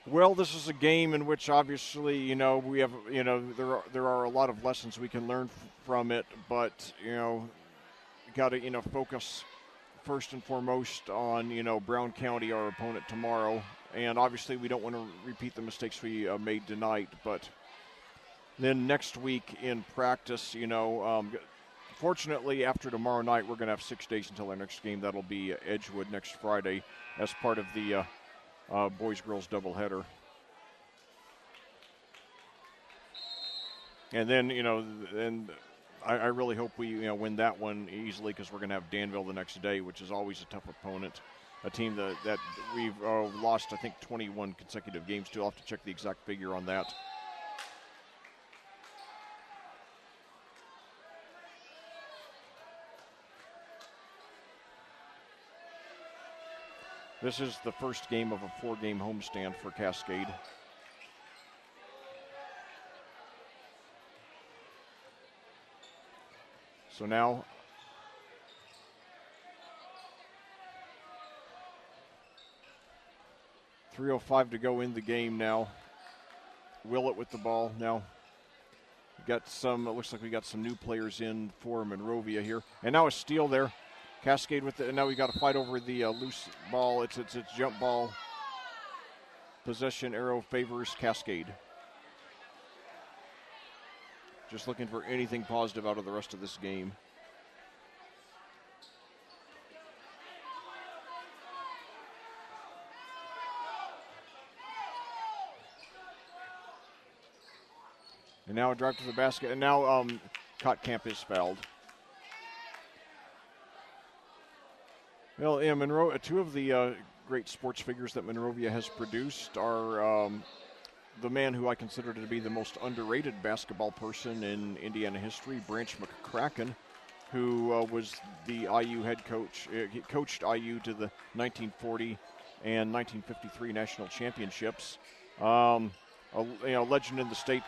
Well, this is a game in which obviously, we have, there are a lot of lessons we can learn from it, but, got to, focus first and foremost on, Brown County, our opponent tomorrow. And obviously we don't want to repeat the mistakes we made tonight, but then next week in practice, fortunately after tomorrow night, we're going to have 6 days until our next game. That'll be Edgewood next Friday as part of the boys-girls doubleheader. And then, and I really hope we win that one easily, because we're going to have Danville the next day, which is always a tough opponent. A team that we've lost, I think, 21 consecutive games to. I'll have to check the exact figure on that. This is the first game of a 4-game homestand for Cascade. So now, .305 to go in the game now. Willett with the ball now. It looks like we got some new players in for Monrovia here. And now a steal there. Cascade with it, and now we got to fight over the loose ball. It's jump ball. Possession arrow favors Cascade. Just looking for anything positive out of the rest of this game. And now a drive to the basket, and now Kottkamp is fouled. Well, yeah, two of the great sports figures that Monrovia has produced are the man who I consider to be the most underrated basketball person in Indiana history, Branch McCracken, who was the IU head coach. He coached IU to the 1940 and 1953 national championships. A legend in the state,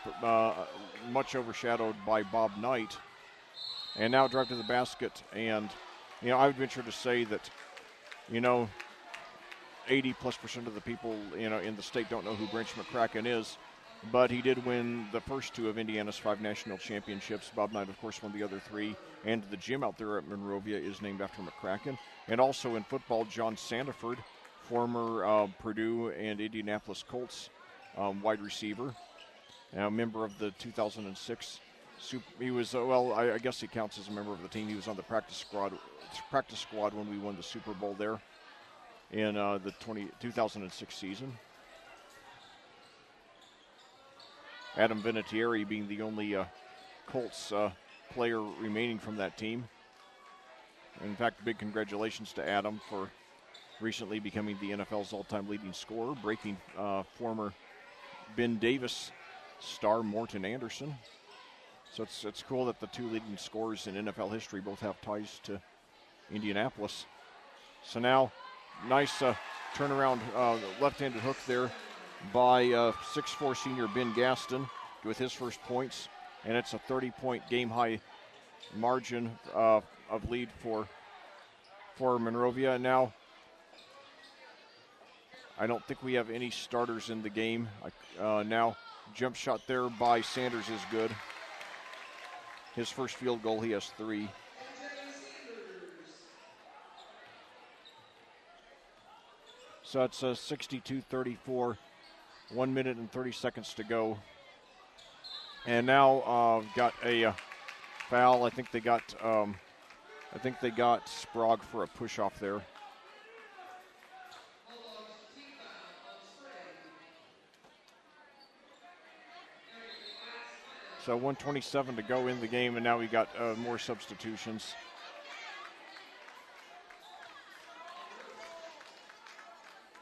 much overshadowed by Bob Knight. And now drive to the basket, and I would venture to say that, 80+% of the people, in the state don't know who Branch McCracken is, but he did win the first 2 of Indiana's 5 national championships. Bob Knight, of course, won the other 3, and the gym out there at Monrovia is named after McCracken. And also in football, John Sandiford, former Purdue and Indianapolis Colts wide receiver, a member of the 2006 he was, I guess he counts as a member of the team. He was on the practice squad when we won the Super Bowl there in the 2006 season. Adam Vinatieri being the only Colts player remaining from that team. In fact, big congratulations to Adam for recently becoming the NFL's all-time leading scorer, breaking former Ben Davis star Morton Anderson. So it's cool that the 2 leading scorers in NFL history both have ties to Indianapolis. So now, nice turnaround left-handed hook there by 6'4" senior Ben Gaston with his first points. And it's a 30-point game-high margin of lead for Monrovia. And now, I don't think we have any starters in the game. Now, jump shot there by Sanders is good. His first field goal, he has 3. So it's a 62-34, 1 minute and 30 seconds to go. And now got a foul. I think they got Sprague for a push off there. So 1:27 to go in the game, and now we got more substitutions.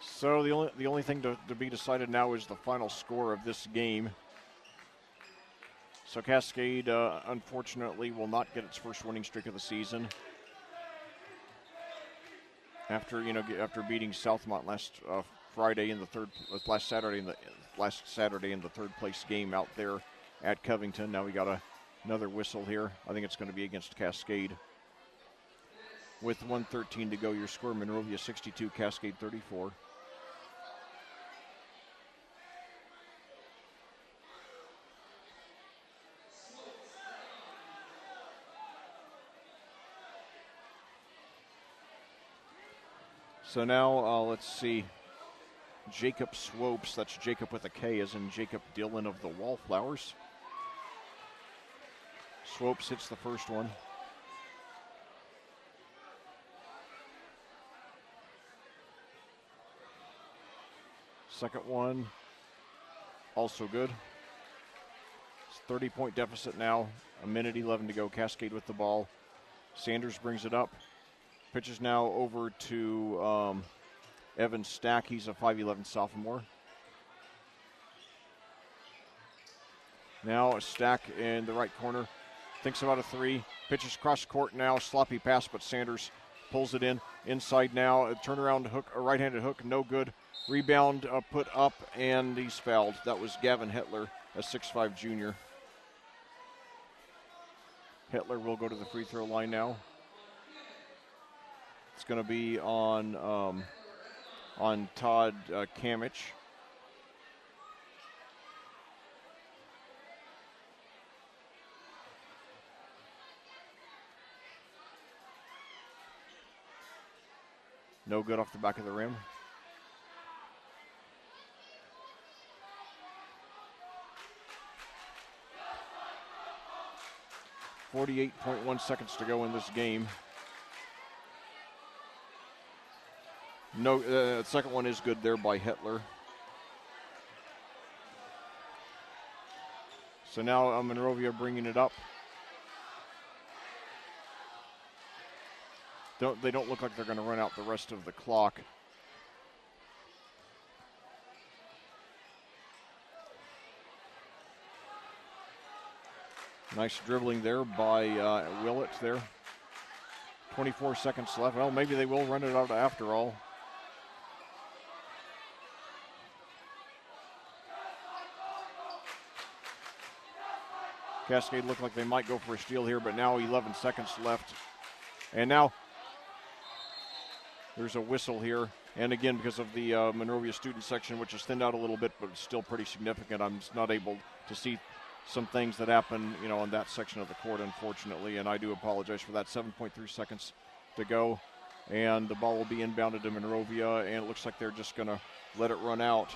So the only thing to be decided now is the final score of this game. So Cascade, unfortunately, will not get its first winning streak of the season. after beating Southmont last Saturday in the third place game out there at Covington. Now we got another whistle here. I think it's going to be against Cascade. With 1:13 to go, your score: Monrovia 62, Cascade 34. So now, let's see. Jacob Swopes, that's Jacob with a K, as in Jacob Dillon of the Wallflowers. Swopes hits the first one. Second one, also good. It's 30-point deficit now. 1:11 to go. Cascade with the ball. Sanders brings it up. Pitches now over to Evan Stack. He's a 5'11 sophomore. Now a Stack in the right corner. Thinks about a three. Pitches cross court now. Sloppy pass, but Sanders pulls it in. Inside now. A turnaround hook, a right-handed hook. No good. Rebound put up, and he's fouled. That was Gavin Hetler, a 6'5 junior. Hetler will go to the free throw line now. It's going to be on Todd Kamich. No good off the back of the rim. .1 seconds to go in this game. No, the second one is good there by Hetler. So now Monrovia bringing it up. They don't look like they're going to run out the rest of the clock. Nice dribbling there by Willett there. 24 seconds left. Well, maybe they will run it out after all. Cascade looked like they might go for a steal here, but now 11 seconds left. And now there's a whistle here. And again, because of the Monrovia student section, which is thinned out a little bit, but it's still pretty significant, I'm just not able to see some things that happen, on that section of the court, unfortunately, and I do apologize for that. 7.3 seconds to go, and the ball will be inbounded to Monrovia, and it looks like they're just going to let it run out.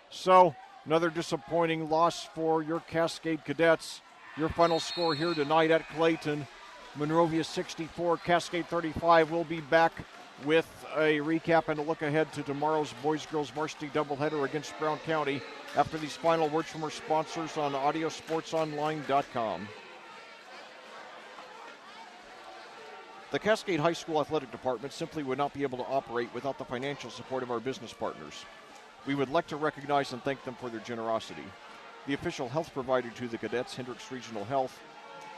So, another disappointing loss for your Cascade Cadets. Your final score here tonight at Clayton: Monrovia 64, Cascade 35. We'll be back with a recap and a look ahead to tomorrow's boys-girls varsity doubleheader against Brown County after these final words from our sponsors on audiosportsonline.com. The Cascade High School Athletic Department simply would not be able to operate without the financial support of our business partners. We would like to recognize and thank them for their generosity. The official health provider to the cadets: Hendricks Regional Health,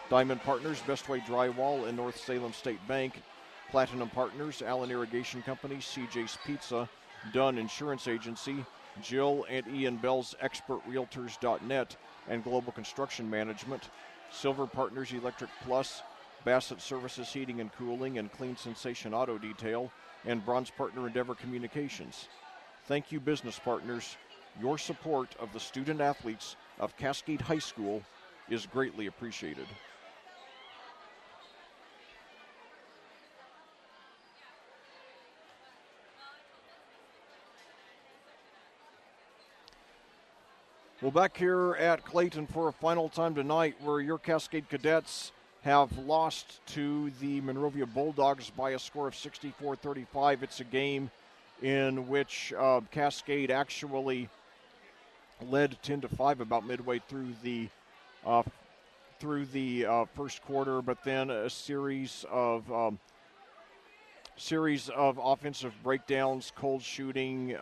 Diamond Partners, Bestway Drywall, and North Salem State Bank. Platinum Partners, Allen Irrigation Company, CJ's Pizza, Dunn Insurance Agency, Jill and Ian Bell's ExpertRealtors.net and Global Construction Management, Silver Partners Electric Plus, Bassett Services Heating and Cooling, and Clean Sensation Auto Detail, and Bronze Partner Endeavor Communications. Thank you, business partners. Your support of the student athletes of Cascade High School is greatly appreciated. Well, back here at Clayton for a final time tonight, where your Cascade Cadets have lost to the Monrovia Bulldogs by a score of 64-35. It's a game in which Cascade actually led 10-5 about midway through the first quarter, but then a series of offensive breakdowns, cold shooting,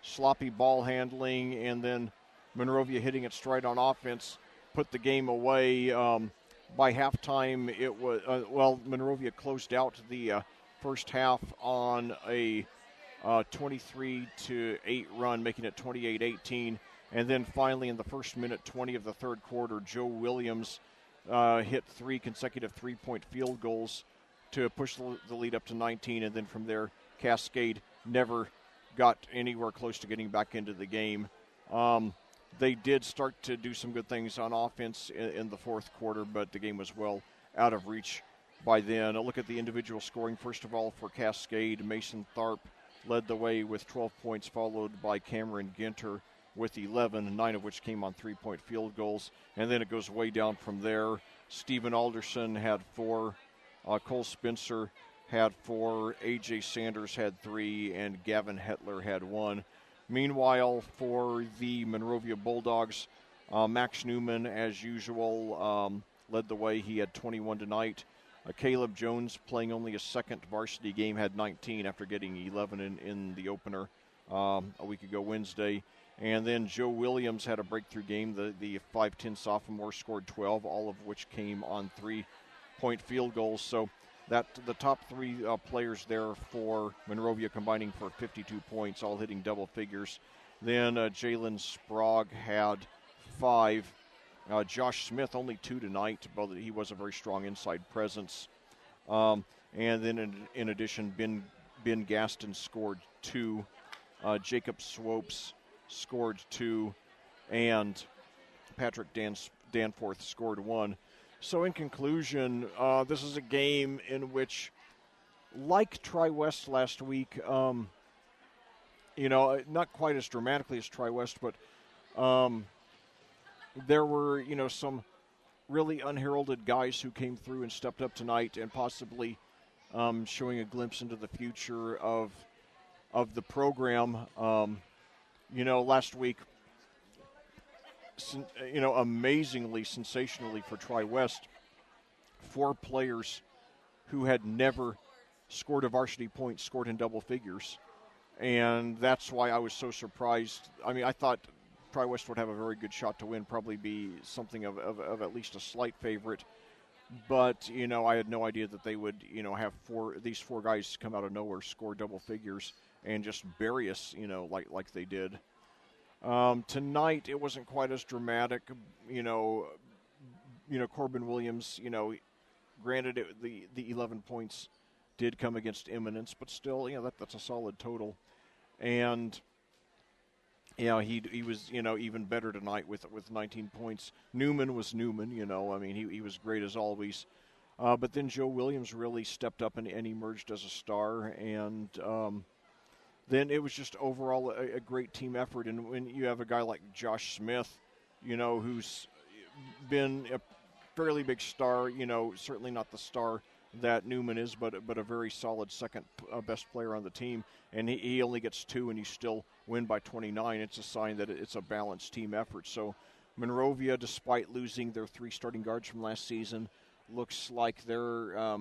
sloppy ball handling, and then Monrovia hitting its stride on offense put the game away. By halftime, it was Monrovia closed out the first half on a 23-8 run, making it 28-18. And then finally in the first minute 20 of the third quarter, Joe Williams hit 3 consecutive three-point field goals to push the lead up to 19. And then from there, Cascade never got anywhere close to getting back into the game. They did start to do some good things on offense in the fourth quarter, but the game was well out of reach by then. A look at the individual scoring. First of all, for Cascade, Mason Tharp led the way with 12 points, followed by Cameron Ginter with 11, 9 of which came on three-point field goals. And then it goes way down from there. Stephen Alderson had 4, Cole Spencer had 4, A.J. Sanders had 3, and Gavin Hetler had 1. Meanwhile, for the Monrovia Bulldogs, Max Newman, as usual, led the way. He had 21 tonight. Caleb Jones, playing only a second varsity game, had 19 after getting 11 in the opener a week ago Wednesday. And then Joe Williams had a breakthrough game. The 5'10 sophomore scored 12, all of which came on three-point field goals. So that the top 3 players there for Monrovia combining for 52 points, all hitting double figures. Then Jalen Sprague had 5. Josh Smith only 2 tonight, but he was a very strong inside presence. And then in addition, Ben Gaston scored 2. Jacob Swopes scored 2, and Patrick Danforth scored 1. So in conclusion, this is a game in which, like Tri-West last week, not quite as dramatically as Tri-West, but there were, some really unheralded guys who came through and stepped up tonight and possibly showing a glimpse into the future of the program. Last week, amazingly, sensationally for Tri-West, 4 players who had never scored a varsity point scored in double figures. And that's why I was so surprised. I mean, I thought Tri-West would have a very good shot to win, probably be something of at least a slight favorite. But, I had no idea that they would, have these 4 guys come out of nowhere, score double figures, and just bury us, like they did. Tonight, it wasn't quite as dramatic. Corbin Williams, granted the 11 points did come against Eminence, but still, that's a solid total. And he was, even better tonight with 19 points. Newman was Newman, he was great as always. But then Joe Williams really stepped up and emerged as a star. And then it was just overall a great team effort. And when you have a guy like Josh Smith, who's been a fairly big star, certainly not the star that Newman is, but a very solid second best player on the team, and he only gets 2 and you still win by 29. It's a sign that it's a balanced team effort. So Monrovia, despite losing their 3 starting guards from last season, looks like they're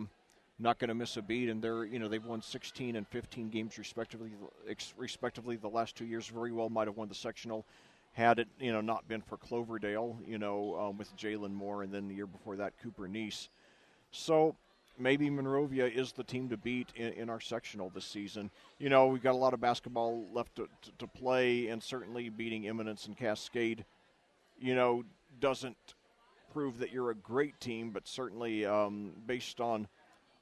not going to miss a beat, and they've won 16 and 15 games respectively the last 2 years. Very well might have won the sectional had it not been for Cloverdale, with Jalen Moore, and then the year before that Cooper Neese. So maybe Monrovia is the team to beat in our sectional this season. We've got a lot of basketball left to play, and certainly beating Eminence and Cascade, doesn't prove that you're a great team, but certainly based on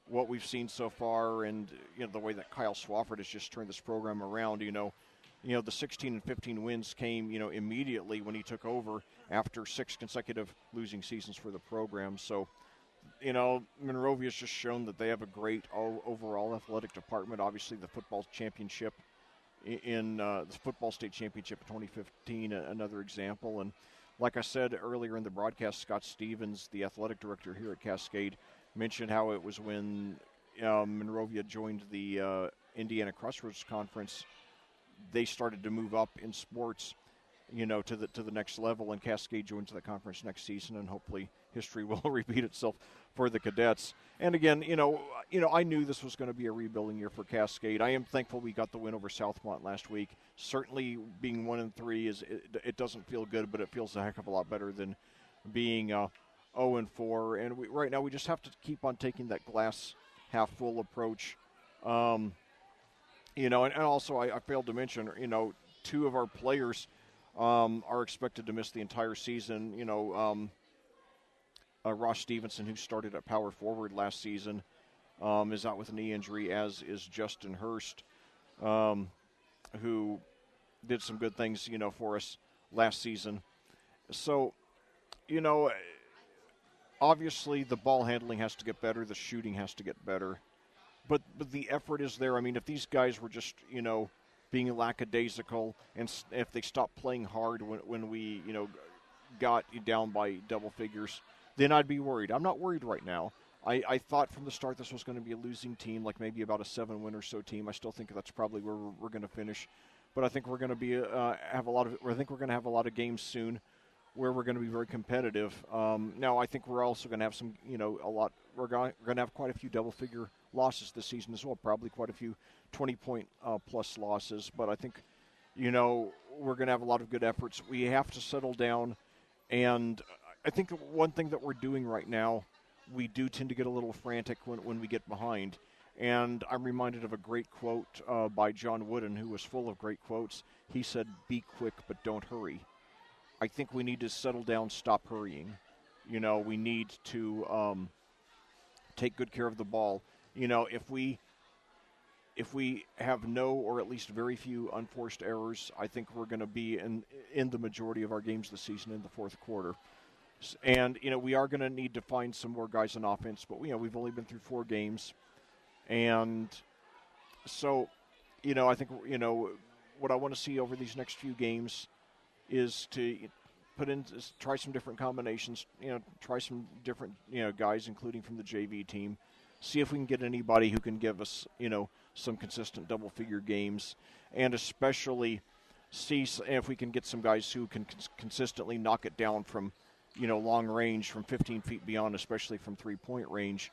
what we've seen so far and, the way that Kyle Swafford has just turned this program around, the 16 and 15 wins came, immediately when he took over after 6 consecutive losing seasons for the program. So, Monrovia's just shown that they have a great overall athletic department. Obviously, the football championship in the football state championship in 2015, another example. And like I said earlier in the broadcast, Scott Stevens, the athletic director here at Cascade, mentioned how it was when Monrovia joined the Indiana Crossroads Conference, they started to move up in sports, to the next level, and Cascade joins the conference next season, and hopefully history will repeat itself for the Cadets. And again, I knew this was going to be a rebuilding year for Cascade. I am thankful we got the win over Southmont last week. Certainly being 1-3 it doesn't feel good, but it feels a heck of a lot better than being 0-4. And right now we just have to keep on taking that glass half full approach. And also I failed to mention, two of our players are expected to miss the entire season. Ross Stevenson, who started at power forward last season, is out with a knee injury, as is Justin Hurst, who did some good things, for us last season. So, obviously the ball handling has to get better, the shooting has to get better, but the effort is there. I mean, if these guys were just, being lackadaisical, and if they stopped playing hard when we, got down by double figures, then I'd be worried. I'm not worried right now. I thought from the start this was going to be a losing team, like maybe about a 7-win or so team. I still think that's probably where we're going to finish, but I think we're going to have a lot of games soon where we're going to be very competitive. Now, I think we're also going to have some, we're going to have quite a few double-figure losses this season as well, probably quite a few 20-point plus losses. But I think, we're going to have a lot of good efforts. We have to settle down, and I think one thing that we're doing right now, we do tend to get a little frantic when we get behind. And I'm reminded of a great quote by John Wooden, who was full of great quotes. He said, "Be quick, but don't hurry." I think we need to settle down, stop hurrying. We need to take good care of the ball. If we have no or at least very few unforced errors, I think we're going to be in the majority of our games this season in the fourth quarter. And, we are going to need to find some more guys on offense, but, we've only been through 4 games. And so, I think, what I want to see over these next few games is to try some different combinations, try some different, guys, including from the JV team. See if we can get anybody who can give us, some consistent double-figure games, and especially see if we can get some guys who can consistently knock it down from, long range, from 15 feet beyond, especially from three-point range,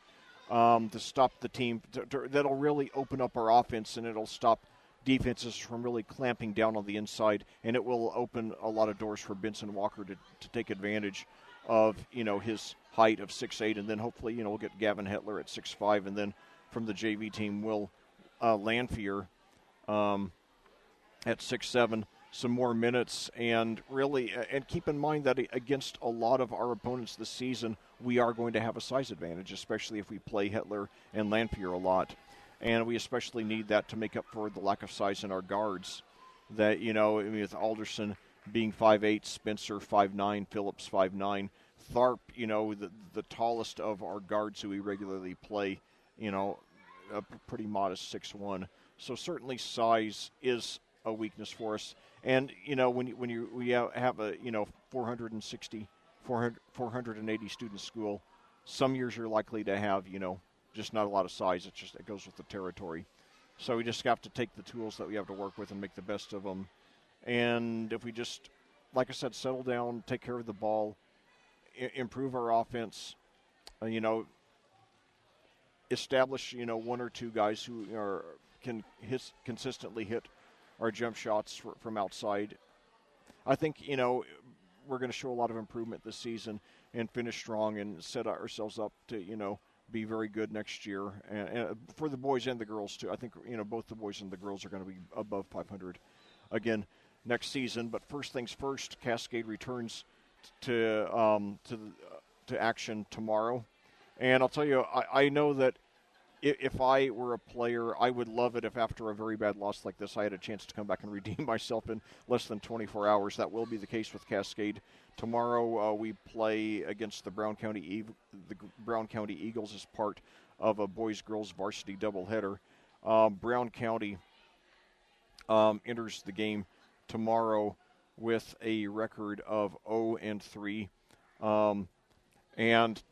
to stop the team. That'll really open up our offense, and it'll stop defenses from really clamping down on the inside, and it will open a lot of doors for Benson Walker to take advantage of, his height of 6'8", and then hopefully, we'll get Gavin Hetler at 6'5", and then from the JV team, Will Lanphier at 6'7", some more minutes, and really, and keep in mind that against a lot of our opponents this season, we are going to have a size advantage, especially if we play Hetler and Lanphier a lot. And we especially need that to make up for the lack of size in our guards. That, with Alderson being 5'8", Spencer 5'9", Phillips 5'9", Tharp, the tallest of our guards who we regularly play, a pretty modest 6'1". So certainly size is a weakness for us. And, we have a, 480 student school, some years you're likely to have, just not a lot of size. It goes with the territory. So we just have to take the tools that we have to work with and make the best of them. And if we just, like I said, settle down, take care of the ball, improve our offense, establish, one or two guys who can consistently hit our jump shots from outside. I think, we're going to show a lot of improvement this season and finish strong and set ourselves up to, be very good next year. And for the boys and the girls, too. I think, both the boys and the girls are going to be above 500 again next season. But first things first, Cascade returns to action tomorrow. And I'll tell you, I know that if I were a player, I would love it if after a very bad loss like this, I had a chance to come back and redeem myself in less than 24 hours. That will be the case with Cascade. Tomorrow we play against the Brown County Eagles as part of a boys-girls varsity doubleheader. Brown County enters the game tomorrow with a record of 0-3. And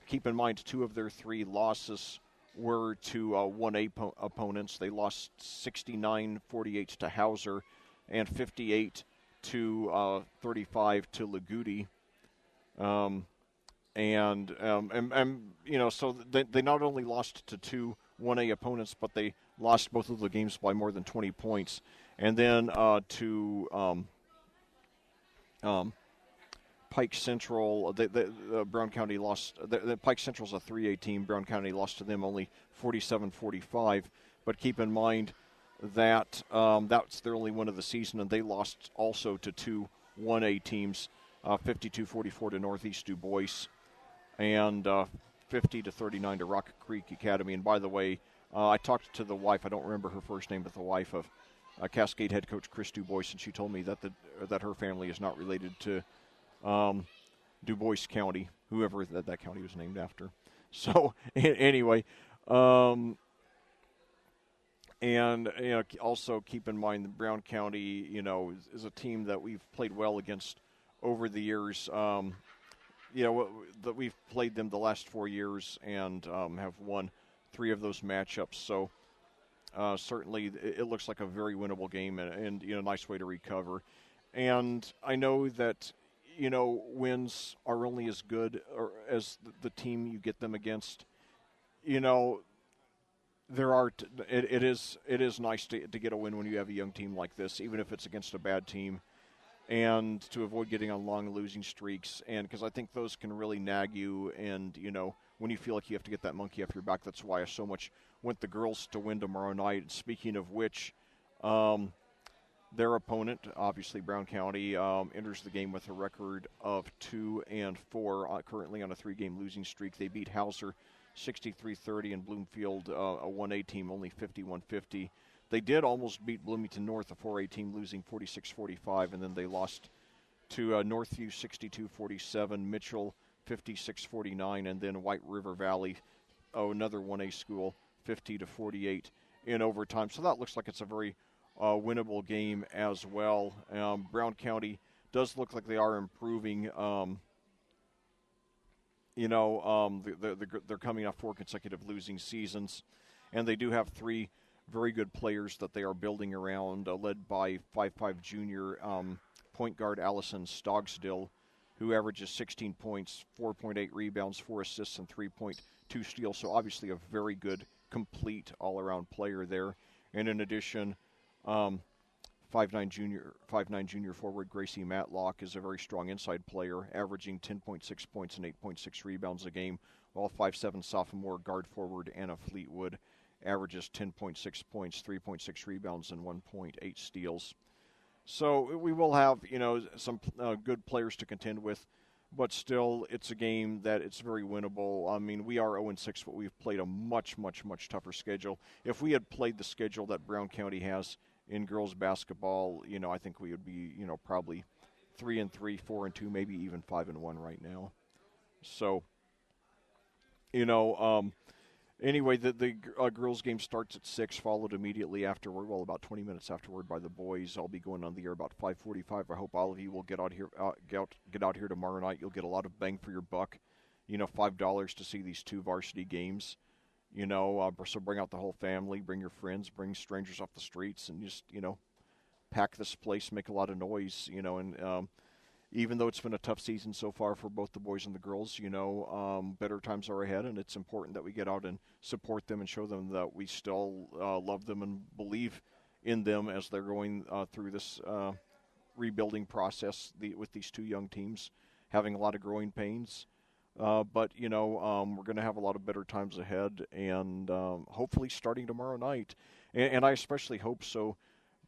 keep in mind, 2 of their 3 losses were to 1A opponents. They lost 69-48 to Hauser and 58-35 to Lagudi. So they not only lost to 2 1A opponents, but they lost both of the games by more than 20 points. And then to Pike Central, Brown County lost. Pike Central's a 3A team. Brown County lost to them only 47-45. but keep in mind that that's their only win of the season, and they lost also to two 1A teams, 52-44 to Northeast Du Bois, and 50-39 to Rocket Creek Academy. And by the way, I talked to the wife. I don't remember her first name, but the wife of Cascade head coach Chris Du Bois, and she told me that her family is not related to Du Bois County, whoever that county was named after. So anyway, and also keep in mind that Brown County, is a team that we've played well against over the years. That we've played them the last 4 years and have won 3 of those matchups. So certainly it looks like a very winnable game and a nice way to recover. And I know that wins are only as good or as the team you get them against. It is nice to get a win when you have a young team like this, even if it's against a bad team, and to avoid getting on long losing streaks. And because I think those can really nag you, and when you feel like you have to get that monkey off your back. That's why I so much want the girls to win tomorrow night. Speaking of which, their opponent, obviously Brown County, enters the game with a record of 2-4, currently on a 3-game losing streak. They beat Hauser 63-30, and Bloomfield, a 1A team, only 51-50. They did almost beat Bloomington North, a 4A team, losing 46-45, and then they lost to Northview 62-47, Mitchell 56-49, and then White River Valley, another 1A school, 50-48 in overtime. So that looks like it's a very winnable game as well. Brown County does look like they are improving. They're coming off 4 consecutive losing seasons, and they do have 3 very good players that they are building around, led by 5'5" junior point guard Allison Stogsdill, who averages 16 points, 4.8 rebounds, 4 assists, and 3.2 steals. So obviously a very good, complete, all-around player there. And in addition, 5'9" junior forward Gracie Matlock is a very strong inside player, averaging 10.6 points and 8.6 rebounds a game, while 5'7" sophomore guard forward Anna Fleetwood averages 10.6 points, 3.6 rebounds, and 1.8 steals. So we will have, some good players to contend with, but still it's a game that it's very winnable. I mean, we are 0-6, but we've played a much, much, much tougher schedule. If we had played the schedule that Brown County has in girls basketball, I think we would be, probably 3-3, 4-2, maybe even 5-1 right now. So, anyway, the girls' game starts at 6, followed immediately afterward, about 20 minutes afterward, by the boys. I'll be going on the air about 5:45. I hope all of you will get out here tomorrow night. You'll get a lot of bang for your buck. $5 to see these 2 varsity games. So bring out the whole family, bring your friends, bring strangers off the streets, and just, pack this place, make a lot of noise, and even though it's been a tough season so far for both the boys and the girls, better times are ahead, and it's important that we get out and support them and show them that we still love them and believe in them as they're going through this rebuilding process with these 2 young teams, having a lot of growing pains. But we're going to have a lot of better times ahead, and hopefully starting tomorrow night. And I especially hope so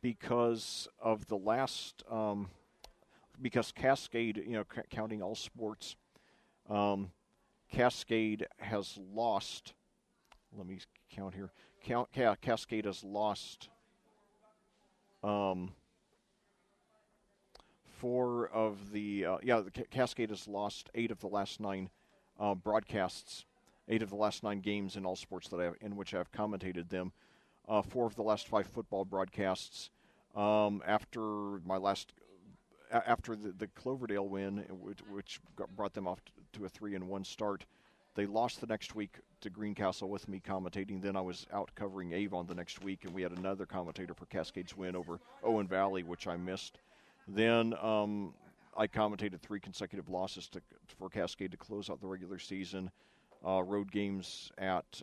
because of the last because Cascade, counting all sports, Cascade has lost. Let me count here. Cascade has lost 4 of the Cascade has lost 8 of the last 9 broadcasts, 8 of the last 9 games in all sports in which I have commentated them. 4 of the last 5 football broadcasts. After the Cloverdale win, which brought them off to a 3-1 start, they lost the next week to Greencastle with me commentating. Then I was out covering Avon the next week, and we had another commentator for Cascade's win over Owen Valley, which I missed. Then I commentated 3 consecutive losses for Cascade to close out the regular season. Road games at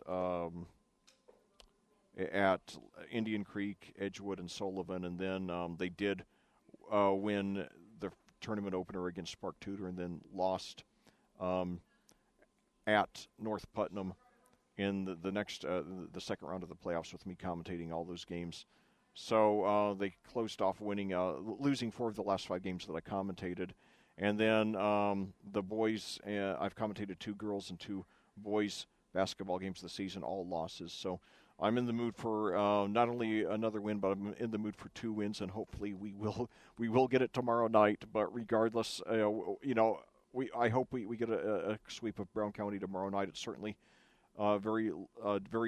Indian Creek, Edgewood, and Sullivan, and then they did win the tournament opener against Spark Tudor, and then lost at North Putnam in the second round of the playoffs with me commentating all those games. So they closed off losing 4 of the last 5 games that I commentated. And then the boys, I've commentated 2 girls and 2 boys basketball games this season, all losses. So I'm in the mood for not only another win, but I'm in the mood for 2 wins, and hopefully we will get it tomorrow night. But regardless, I hope we get a sweep of Brown County tomorrow night. It's certainly very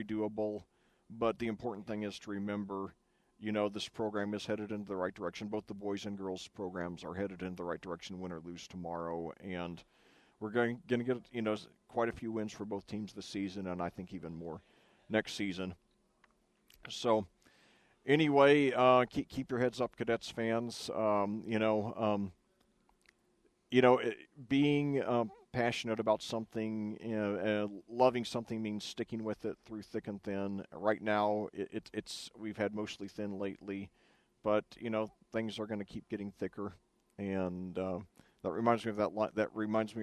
doable. But the important thing is to remember, this program is headed in the right direction. Both the boys and girls programs are headed in the right direction, win or lose tomorrow. And we're going to get, quite a few wins for both teams this season, and I think even more next season. So anyway, keep your heads up, Cadets fans. Being passionate about something, loving something means sticking with it through thick and thin. Right now, we've had mostly thin lately, but things are going to keep getting thicker, and that reminds me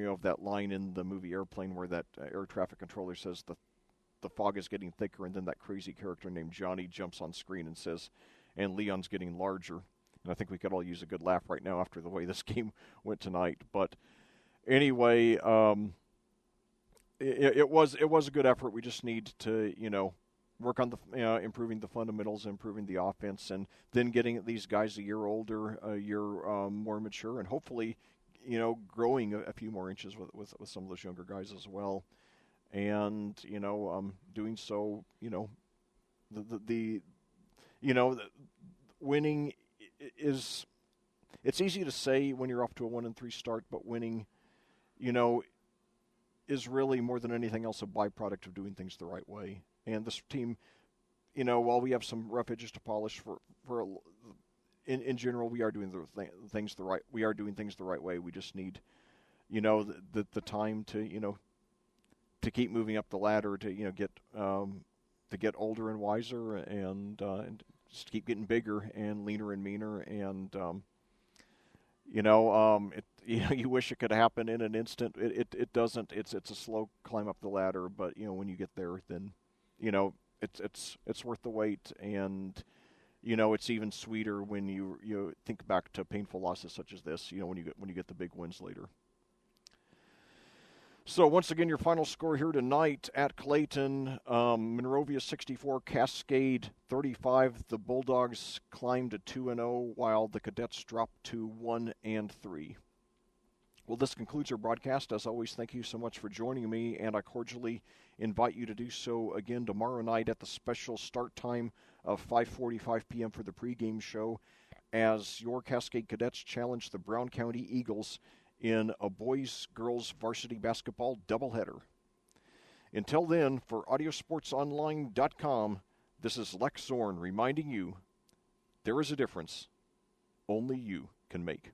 of that line in the movie Airplane where that air traffic controller says the fog is getting thicker, and then that crazy character named Johnny jumps on screen and says, "And Leon's getting larger." And I think we could all use a good laugh right now after the way this game went tonight, but. Anyway, it was a good effort. We just need to, work on improving the fundamentals, improving the offense, and then getting these guys a year older, a year more mature, and hopefully, growing a few more inches with some of those younger guys as well. And doing so, winning is. It's easy to say when you're off to a 1-3 start, but winning. Is really more than anything else a byproduct of doing things the right way. And this team, while we have some rough edges to polish in general, we are doing things the right way. We just need, the time to keep moving up the ladder to get older and wiser and just keep getting bigger and leaner and meaner and. You wish it could happen in an instant. It doesn't. It's a slow climb up the ladder, but when you get there, then it's worth the wait, and it's even sweeter when you think back to painful losses such as this. When you get the big wins later. So once again, your final score here tonight at Clayton, Monrovia 64, Cascade 35. The Bulldogs climbed to 2-0, while the Cadets dropped to 1-3. Well, this concludes our broadcast. As always, thank you so much for joining me, and I cordially invite you to do so again tomorrow night at the special start time of 5:45 p.m. for the pregame show, as your Cascade Cadets challenge the Brown County Eagles in a boys-girls varsity basketball doubleheader. Until then, for audiosportsonline.com, this is Lec Zorn reminding you there is a difference only you can make.